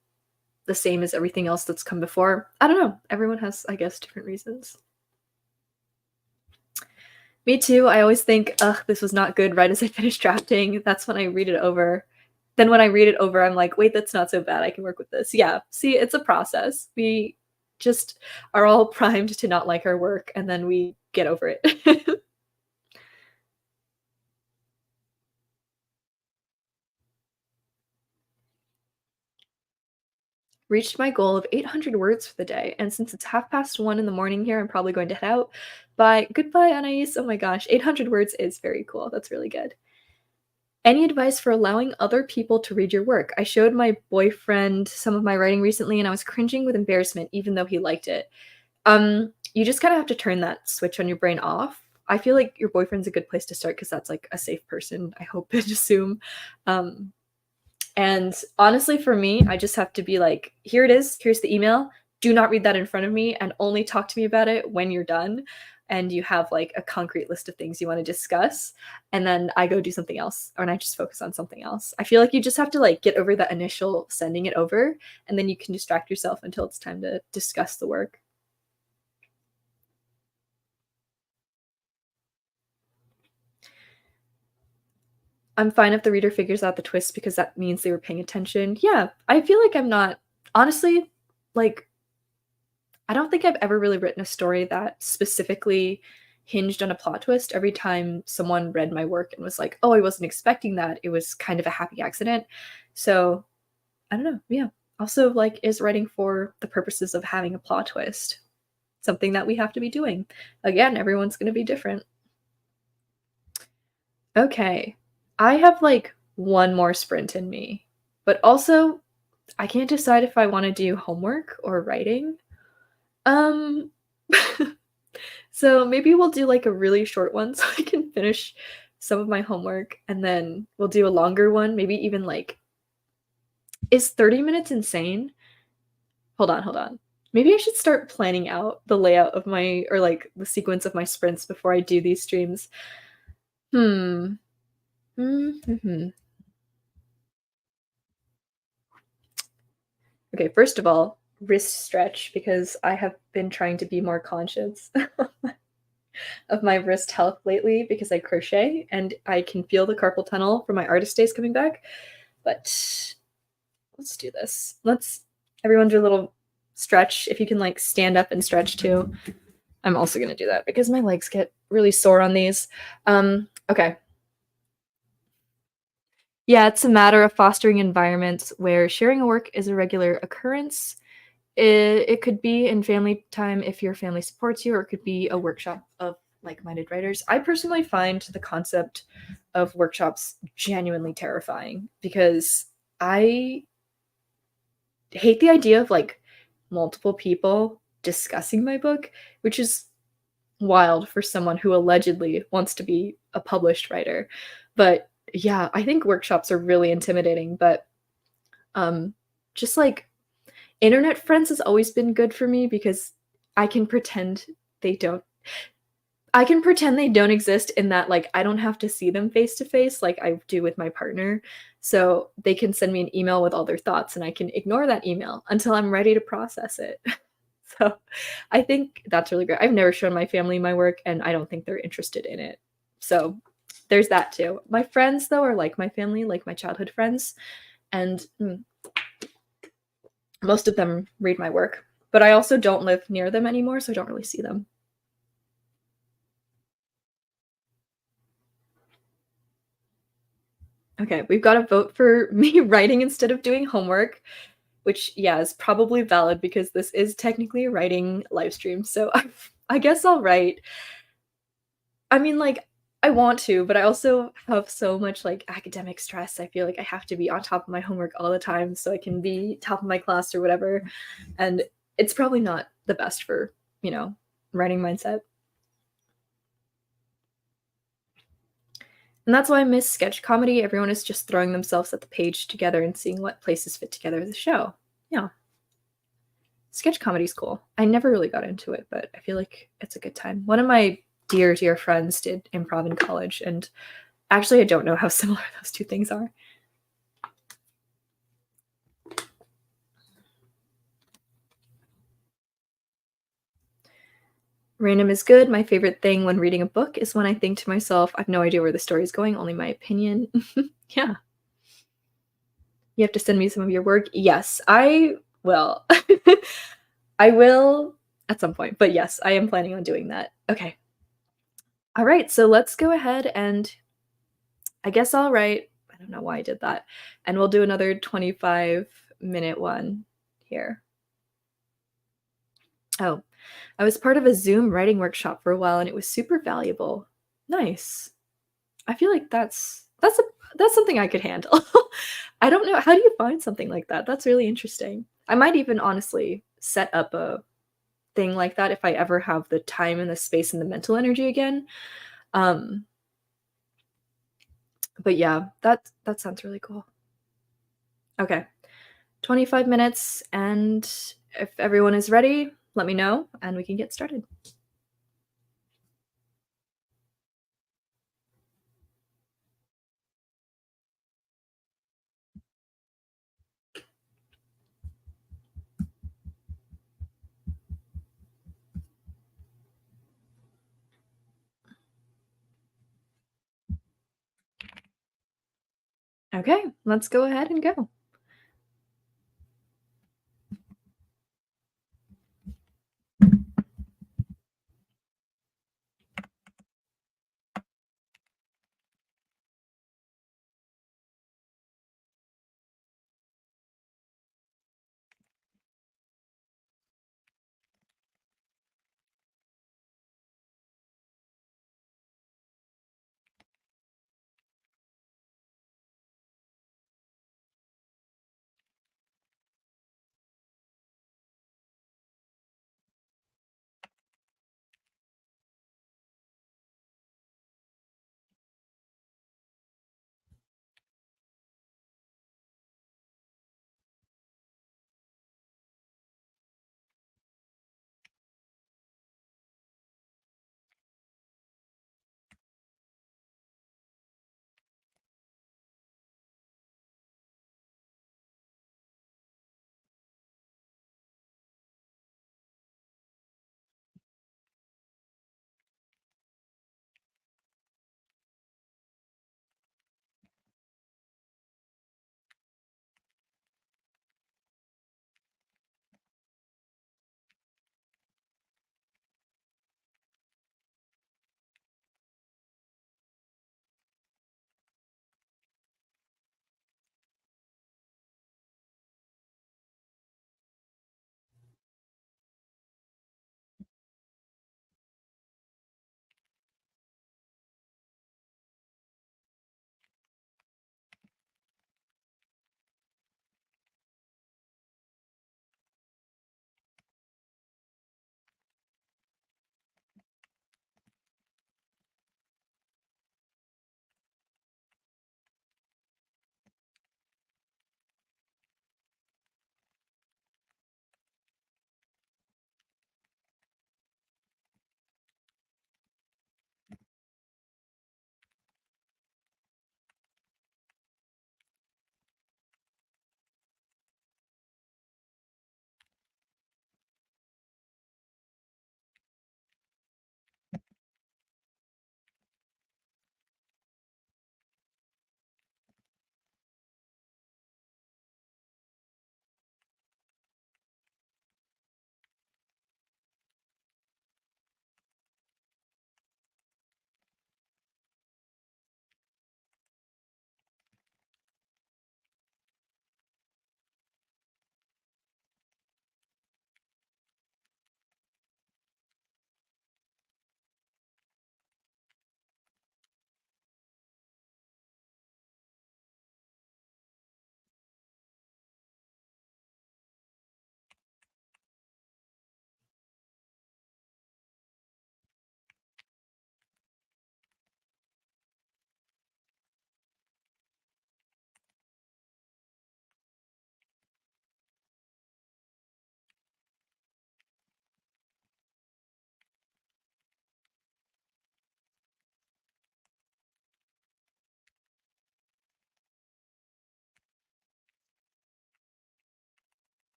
the same as everything else that's come before. I don't know. Everyone has, I guess, different reasons. Me too. I always think, ugh, this was not good right as I finish drafting. That's when I read it over. Then when I read it over, I'm like, wait, that's not so bad. I can work with this. Yeah. See, it's a process. We just are all primed to not like our work and then we get over it. Reached my goal of 800 words for the day. And since it's 1:30 in the morning here, I'm probably going to head out. But goodbye, Anais. Oh my gosh, 800 words is very cool. That's really good. Any advice for allowing other people to read your work? I showed my boyfriend some of my writing recently and I was cringing with embarrassment even though he liked it. You just kind of have to turn that switch on your brain off. I feel like your boyfriend's a good place to start because that's like a safe person, I hope and assume. Um, and honestly, for me, I just have to be like, here it is. Here's the email. Do not read that in front of me and only talk to me about it when you're done. And you have like a concrete list of things you want to discuss. And then I go do something else, or and I just focus on something else. I feel like you just have to like get over that initial sending it over, and then you can distract yourself until it's time to discuss the work. I'm fine if the reader figures out the twist because that means they were paying attention. Yeah, I feel like I'm not honestly like I don't think I've ever really written a story that specifically hinged on a plot twist. Every time someone read my work and was like, "Oh, I wasn't expecting that," it was kind of a happy accident. So, I don't know. Yeah. Also, like, is writing for the purposes of having a plot twist something that we have to be doing? Again, everyone's going to be different. Okay. I have like one more sprint in me, but also I can't decide if I want to do homework or writing. Um, so maybe we'll do like a really short one so I can finish some of my homework and then we'll do a longer one, maybe even like is 30 minutes insane? Hold on. Maybe I should start planning out the layout of my or like the sequence of my sprints before I do these streams. Hmm. Hmm. Okay, first of all, wrist stretch because I have been trying to be more conscious of my wrist health lately because I crochet and I can feel the carpal tunnel from my artist days coming back. But let's do this. Let's everyone do a little stretch. If you can like stand up and stretch too. I'm also gonna do that because my legs get really sore on these. Okay. Yeah, it's a matter of fostering environments where sharing a work is a regular occurrence. It could be in family time if your family supports you, or it could be a workshop of like-minded writers. I personally find the concept of workshops genuinely terrifying because I hate the idea of like multiple people discussing my book, which is wild for someone who allegedly wants to be a published writer. But yeah, I think workshops are really intimidating, but um just like internet friends has always been good for me because I can pretend they don't I can pretend they don't exist in that like I don't have to see them face to face like I do with my partner. So they can send me an email with all their thoughts and I can ignore that email until I'm ready to process it. So I think that's really great. I've never shown my family my work and I don't think they're interested in it. So there's that too. My friends though are like my family, like my childhood friends, and most of them read my work. But I also don't live near them anymore, so I don't really see them. Okay, we've got to vote for me writing instead of doing homework, which, yeah, is probably valid because this is technically a writing live stream. So I guess I'll write. I mean, like, I want to, but I also have so much like academic stress. I feel like I have to be on top of my homework all the time so I can be top of my class or whatever. And it's probably not the best for, you know, writing mindset. And that's why I miss sketch comedy. Everyone is just throwing themselves at the page together and seeing what places fit together as a show. Yeah. Sketch comedy's cool. I never really got into it, but I feel like it's a good time. One of my dear, dear friends did improv in college, and actually, I don't know how similar those two things are. Random is good. My favorite thing when reading a book is when I think to myself, I have no idea where the story is going, only my opinion. Yeah. You have to send me some of your work. Yes, I will. I will at some point, but yes, I am planning on doing that. Okay. All right. So let's go ahead and I guess I'll write. I don't know why I did that. And we'll do another 25-minute one here. Oh, I was part of a Zoom writing workshop for a while and it was super valuable. Nice. I feel like that's something I could handle. I don't know, how do you find something like that? That's really interesting. I might even honestly set up a thing like that if I ever have the time and the space and the mental energy again. Um, but yeah, that sounds really cool. Okay. 25 minutes, and if everyone is ready, let me know and we can get started. Okay, let's go ahead and go.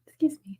Excuse me.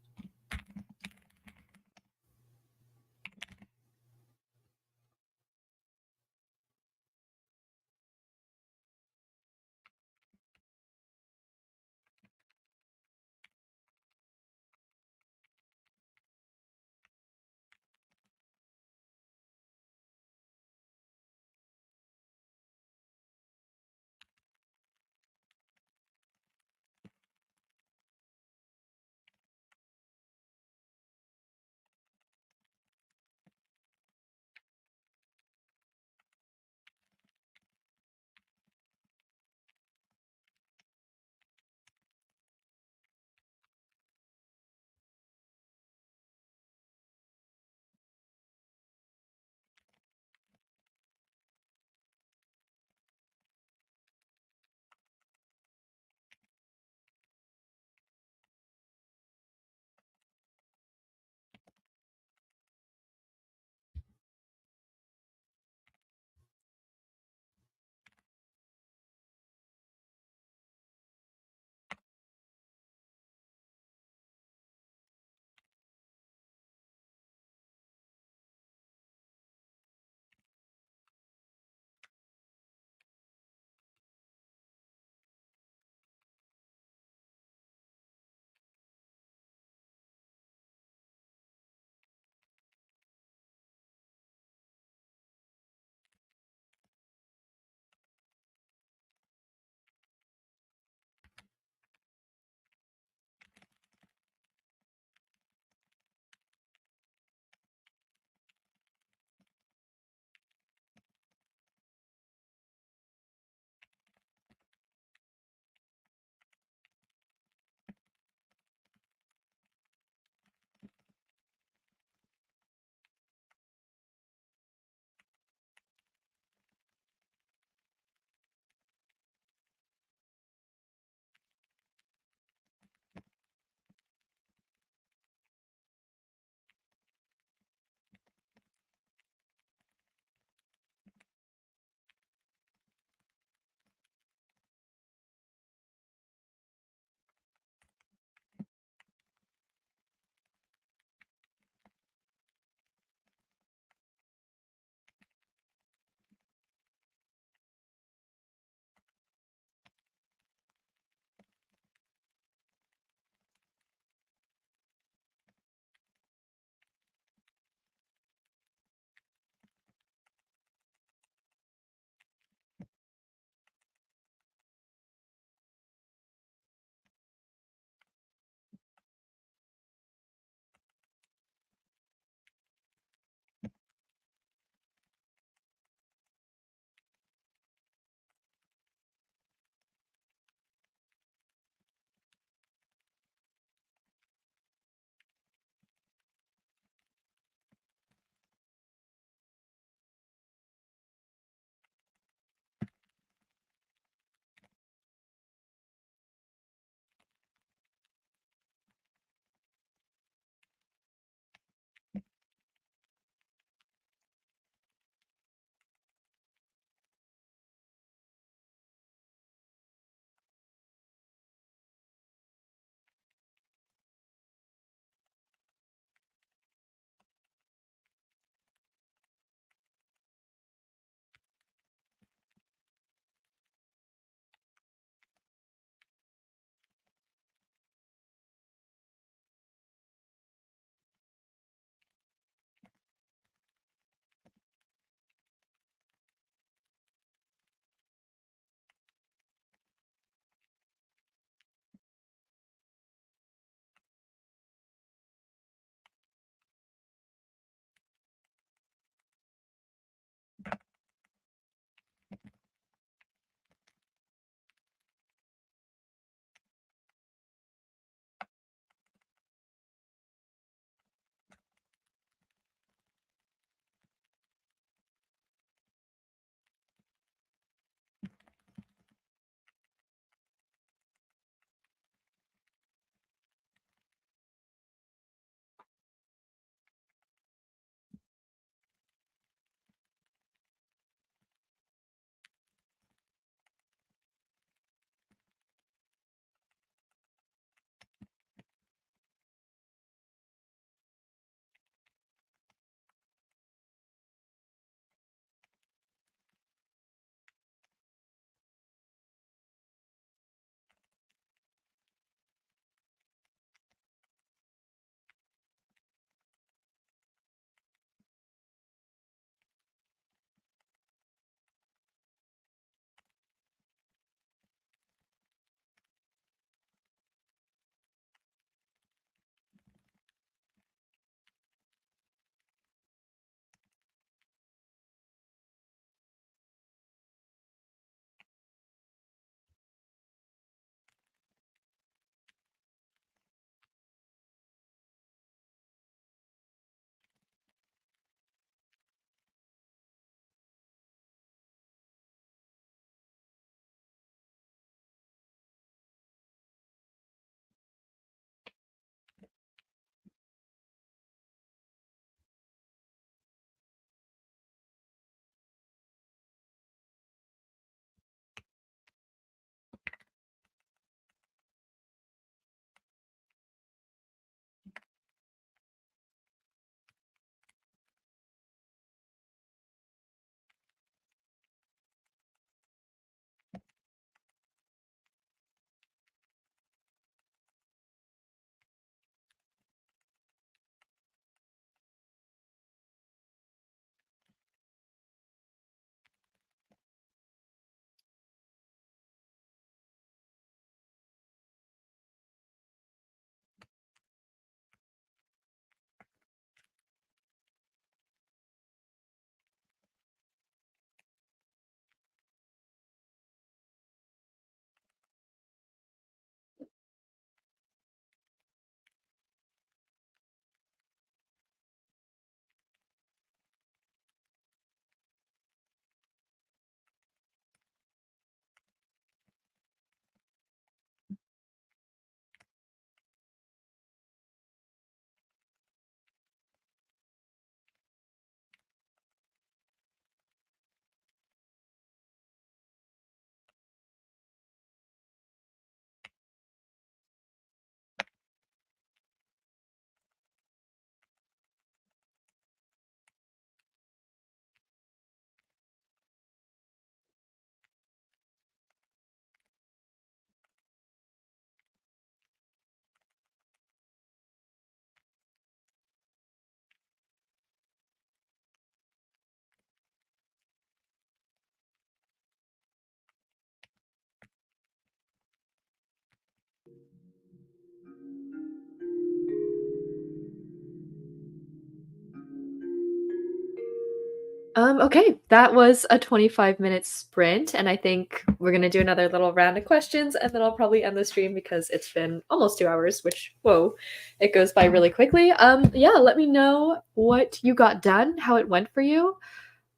Okay, that was a 25-minute sprint, and I think we're gonna do another little round of questions, and then I'll probably end the stream because it's been almost 2 hours, which, whoa, it goes by really quickly. Yeah, let me know what you got done, how it went for you.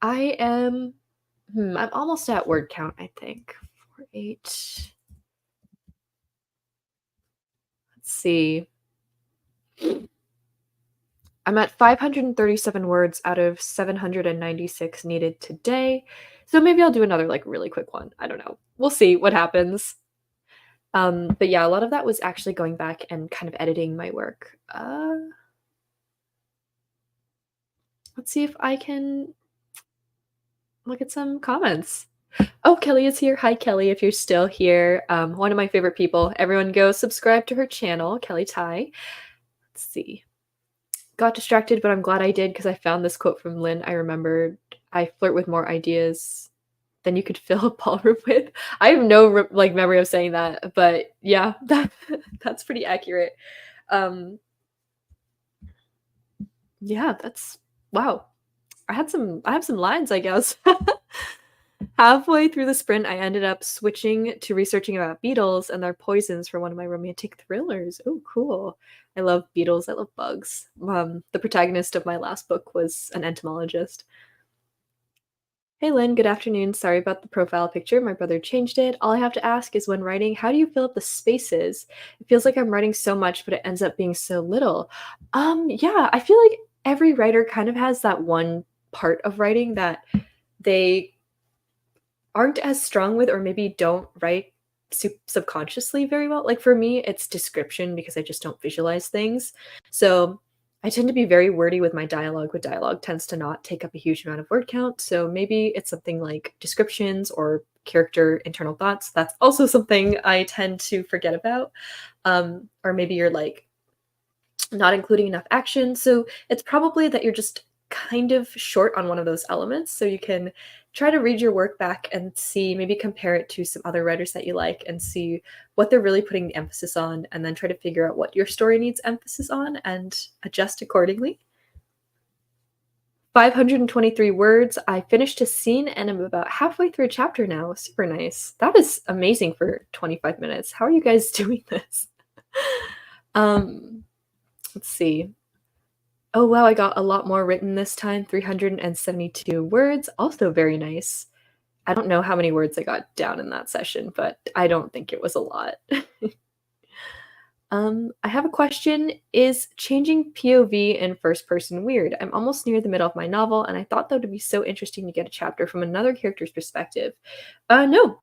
I am, I'm almost at word count, I think. 4, 8. Let's see. I'm at 537 words out of 796 needed today. So maybe I'll do another like really quick one. I don't know. We'll see what happens. But yeah, a lot of that was actually going back and kind of editing my work. Let's see if I can look at some comments. Oh, Kelly is here. Hi, Kelly, if you're still here. One of my favorite people. Everyone go subscribe to her channel, Kelly Ty. Let's see. Got distracted, but I'm glad I did because I found this quote from Lynn. I remembered I flirt with more ideas than you could fill a ballroom with. I have no like memory of saying that, but yeah, that's pretty accurate. Um, yeah, that's wow. I have some lines, I guess. Halfway through the sprint, I ended up switching to researching about beetles and their poisons for one of my romantic thrillers. Oh, cool. I love beetles. I love bugs. The protagonist of my last book was an entomologist. Hey Lynn, good afternoon. Sorry about the profile picture. My brother changed it. All I have to ask is when writing, how do you fill up the spaces? It feels like I'm writing so much, but it ends up being so little. Yeah, I feel like every writer kind of has that one part of writing that they aren't as strong with or maybe don't write subconsciously very well. Like for me, it's description because I just don't visualize things. So I tend to be very wordy with my dialogue, but dialogue tends to not take up a huge amount of word count. So maybe it's something like descriptions or character internal thoughts. That's also something I tend to forget about. Or maybe you're like not including enough action. So it's probably that you're just kind of short on one of those elements. So you can try to read your work back and see, maybe compare it to some other writers that you like and see what they're really putting the emphasis on, and then try to figure out what your story needs emphasis on and adjust accordingly. 523 words. I finished a scene and I'm about halfway through a chapter now. Super nice. That is amazing for 25 minutes. How are you guys doing this? um, let's see. Oh, wow, I got a lot more written this time, 372 words, also very nice. I don't know how many words I got down in that session, but I don't think it was a lot. I have a question. Is changing POV in first person weird? I'm almost near the middle of my novel, and I thought that would be so interesting to get a chapter from another character's perspective. No,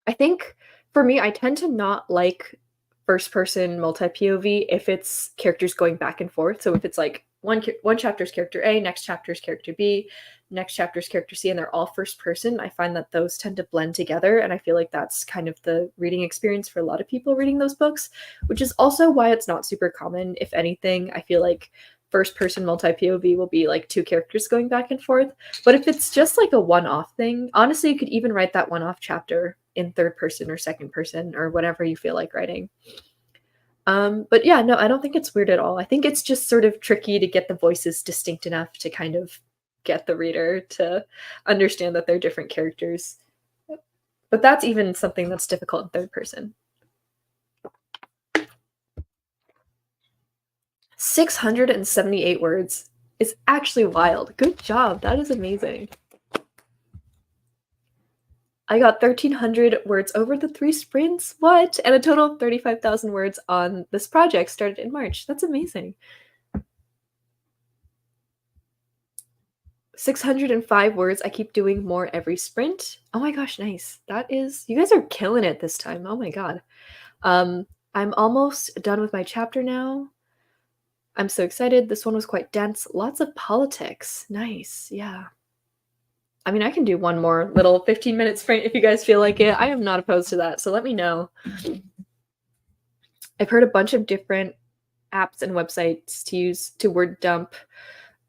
I think for me, I tend to not like first person multi POV if it's characters going back and forth. So if it's like one chapter's character A, next chapter's character B, next chapter's character C, and they're all first person, I find that those tend to blend together, and I feel like that's kind of the reading experience for a lot of people reading those books, which is also why it's not super common. If anything, I feel like first person multi POV will be like two characters going back and forth. But if it's just like a one off thing, honestly, you could even write that one off chapter in third person or second person or whatever you feel like writing. But yeah, no, I don't think it's weird at all. I think it's just sort of tricky to get the voices distinct enough to kind of get the reader to understand that they're different characters. But that's even something that's difficult in third person. 678 words is actually wild. Good job. That is amazing. I got 1,300 words over the 3 sprints. What? And a total of 35,000 words on this project started in March. That's amazing. 605 words. I keep doing more every sprint. Oh my gosh, nice. That is, you guys are killing it this time. Oh my god. I'm almost done with my chapter now. I'm so excited. This one was quite dense. Lots of politics. Nice. Yeah. I mean, I can do one more little 15-minute sprint if you guys feel like it. I am not opposed to that, so let me know. I've heard a bunch of different apps and websites to use to word dump.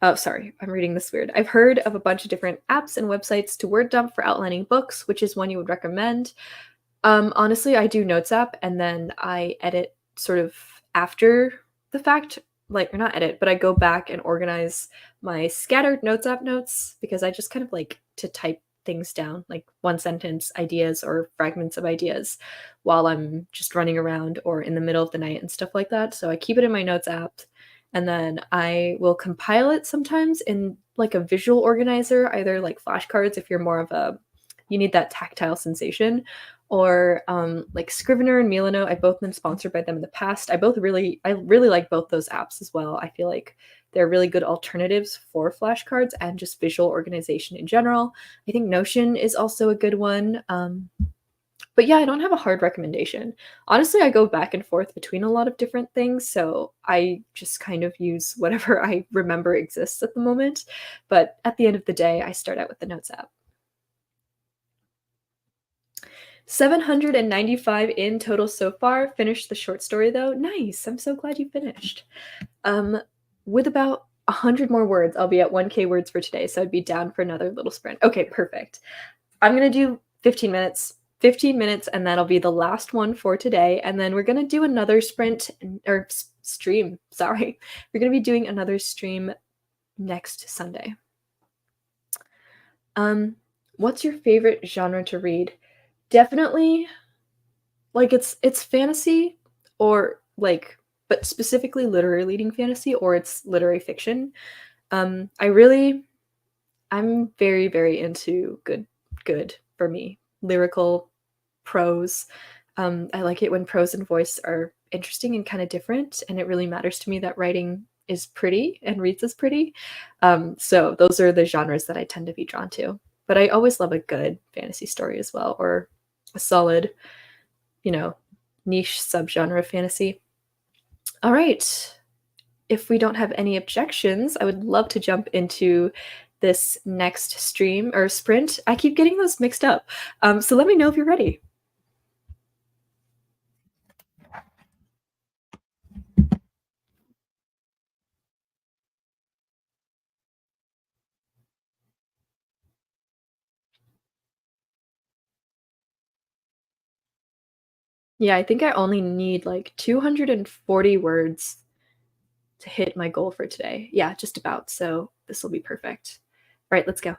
Oh, sorry, I'm reading this weird. I've heard of a bunch of different apps and websites to word dump for outlining books, which is one you would recommend. Honestly, I do Notes app and then I edit sort of after the fact like or not edit, but I go back and organize my scattered notes app notes because I just kind of like to type things down, like one sentence ideas or fragments of ideas while I'm just running around or in the middle of the night and stuff like that. So I keep it in my notes app and then I will compile it sometimes in like a visual organizer, either like flashcards if you're more of a you need that tactile sensation, or like Scrivener and Milano. I've both been sponsored by them in the past. I really like both those apps as well. I feel like they're really good alternatives for flashcards and just visual organization in general. I think Notion is also a good one. But yeah, I don't have a hard recommendation. Honestly, I go back and forth between a lot of different things, so I just kind of use whatever I remember exists at the moment. But at the end of the day, I start out with the Notes app. 795 in total so far. Finished the short story though. Nice. I'm so glad you finished. Um, with about 100 more words, I'll be at 1K words for today, so I'd be down for another little sprint. Okay, perfect. I'm gonna do 15 minutes. 15 minutes, and that'll be the last one for today. And then we're gonna do another sprint or stream. Sorry, we're gonna be doing another stream next Sunday. Um, what's your favorite genre to read? Definitely like it's fantasy or like but specifically literary leading fantasy or it's literary fiction. I really I'm very, very into good for me. Lyrical prose. I like it when prose and voice are interesting and kind of different, and it really matters to me that writing is pretty and reads as pretty. So those are the genres that I tend to be drawn to. But I always love a good fantasy story as well, or a solid, you know, niche subgenre of fantasy. All right. If we don't have any objections, I would love to jump into this next stream or sprint. I keep getting those mixed up. So let me know if you're ready. Yeah, I think I only need like 240 words to hit my goal for today. Yeah, just about. So this will be perfect. All right, let's go.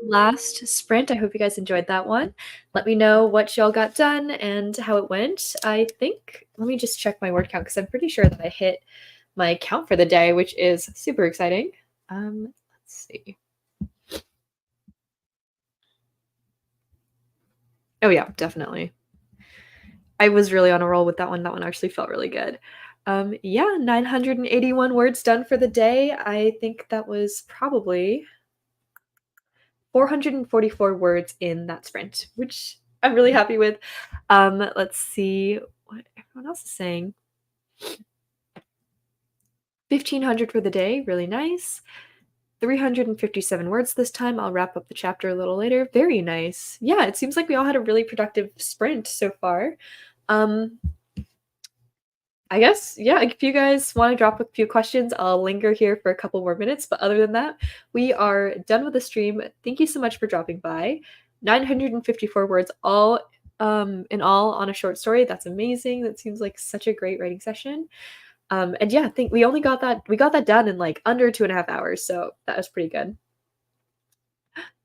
last sprint. I hope you guys enjoyed that one. Let me know what y'all got done and how it went. I think, let me just check my word count because I'm pretty sure that I hit my count for the day, which is super exciting. Let's see. Oh yeah, definitely. I was really on a roll with that one. That one actually felt really good. Yeah, 981 words done for the day. I think that was probably 444 words in that sprint, which I'm really happy with. Let's see what everyone else is saying. 1,500 for the day, really nice. 357 words this time. I'll wrap up the chapter a little later. Very nice. Yeah, it seems like we all had a really productive sprint so far. Um, I guess, yeah, if you guys want to drop a few questions, I'll linger here for a couple more minutes. But other than that, we are done with the stream. Thank you so much for dropping by. 954 words all in all on a short story. That's amazing. That seems like such a great writing session. And yeah, I think we got that done in like under 2.5 hours. So that was pretty good.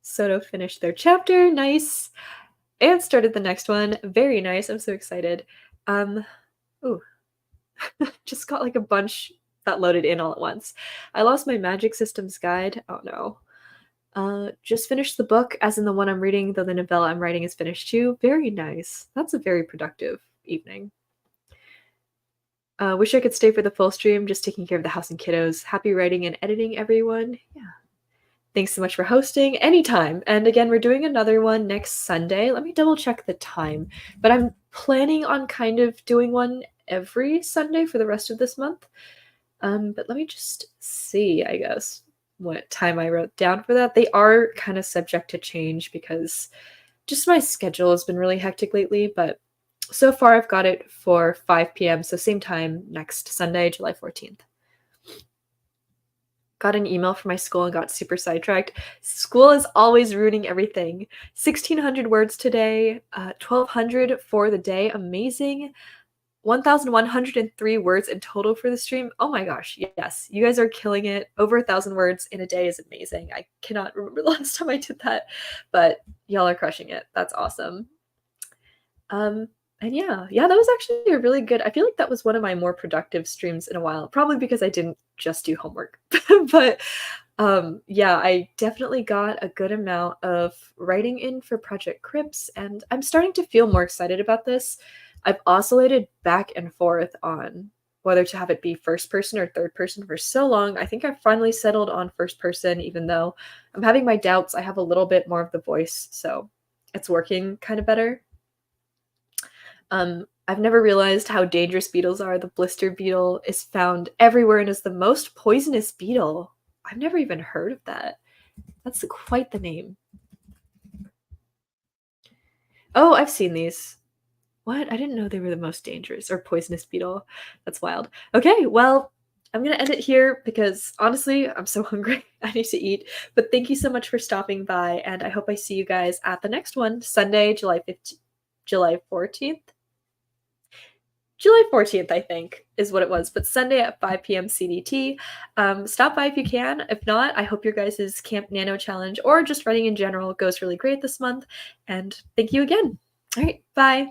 Soto finished their chapter. Nice. And started the next one. Very nice. I'm so excited. Ooh. Just got like a bunch that loaded in all at once. I lost my magic systems guide. Oh no. Just finished the book, as in the one I'm reading, though the novella I'm writing is finished too. Very nice. That's a very productive evening. Wish I could stay for the full stream, just taking care of the house and kiddos. Happy writing and editing, everyone. Yeah. Thanks so much for hosting. Anytime. And again, we're doing another one next Sunday. Let me double check the time. But I'm planning on kind of doing one every Sunday for the rest of this month. But let me just see, I guess, what time I wrote down for that. They are kind of subject to change because just my schedule has been really hectic lately. But so far, I've got it for 5 p.m. So same time next Sunday, July 14th. Got an email from my school and got super sidetracked. School is always ruining everything. 1,600 words today, 1,200 for the day. Amazing. 1,103 words in total for the stream. Oh my gosh, yes. You guys are killing it. Over 1,000 words in a day is amazing. I cannot remember the last time I did that, but y'all are crushing it. That's awesome. And yeah, that was actually a really good, I feel like that was one of my more productive streams in a while, probably because I didn't just do homework. But yeah, I definitely got a good amount of writing in for Project Crips, and I'm starting to feel more excited about this. I've oscillated back and forth on whether to have it be first person or third person for so long. I think I've finally settled on first person, even though I'm having my doubts. I have a little bit more of the voice, so it's working kind of better. I've never realized how dangerous beetles are. The blister beetle is found everywhere and is the most poisonous beetle. I've never even heard of that. That's quite the name. Oh, I've seen these. What? I didn't know they were the most dangerous or poisonous beetle. That's wild. Okay, well, I'm going to end it here because honestly, I'm so hungry. I need to eat. But thank you so much for stopping by, and I hope I see you guys at the next one, Sunday, July 15th, July 14th. July 14th, I think, is what it was, but Sunday at 5 p.m. CDT. Stop by if you can. If not, I hope your guys' Camp Nano challenge or just writing in general goes really great this month. And thank you again. All right, bye.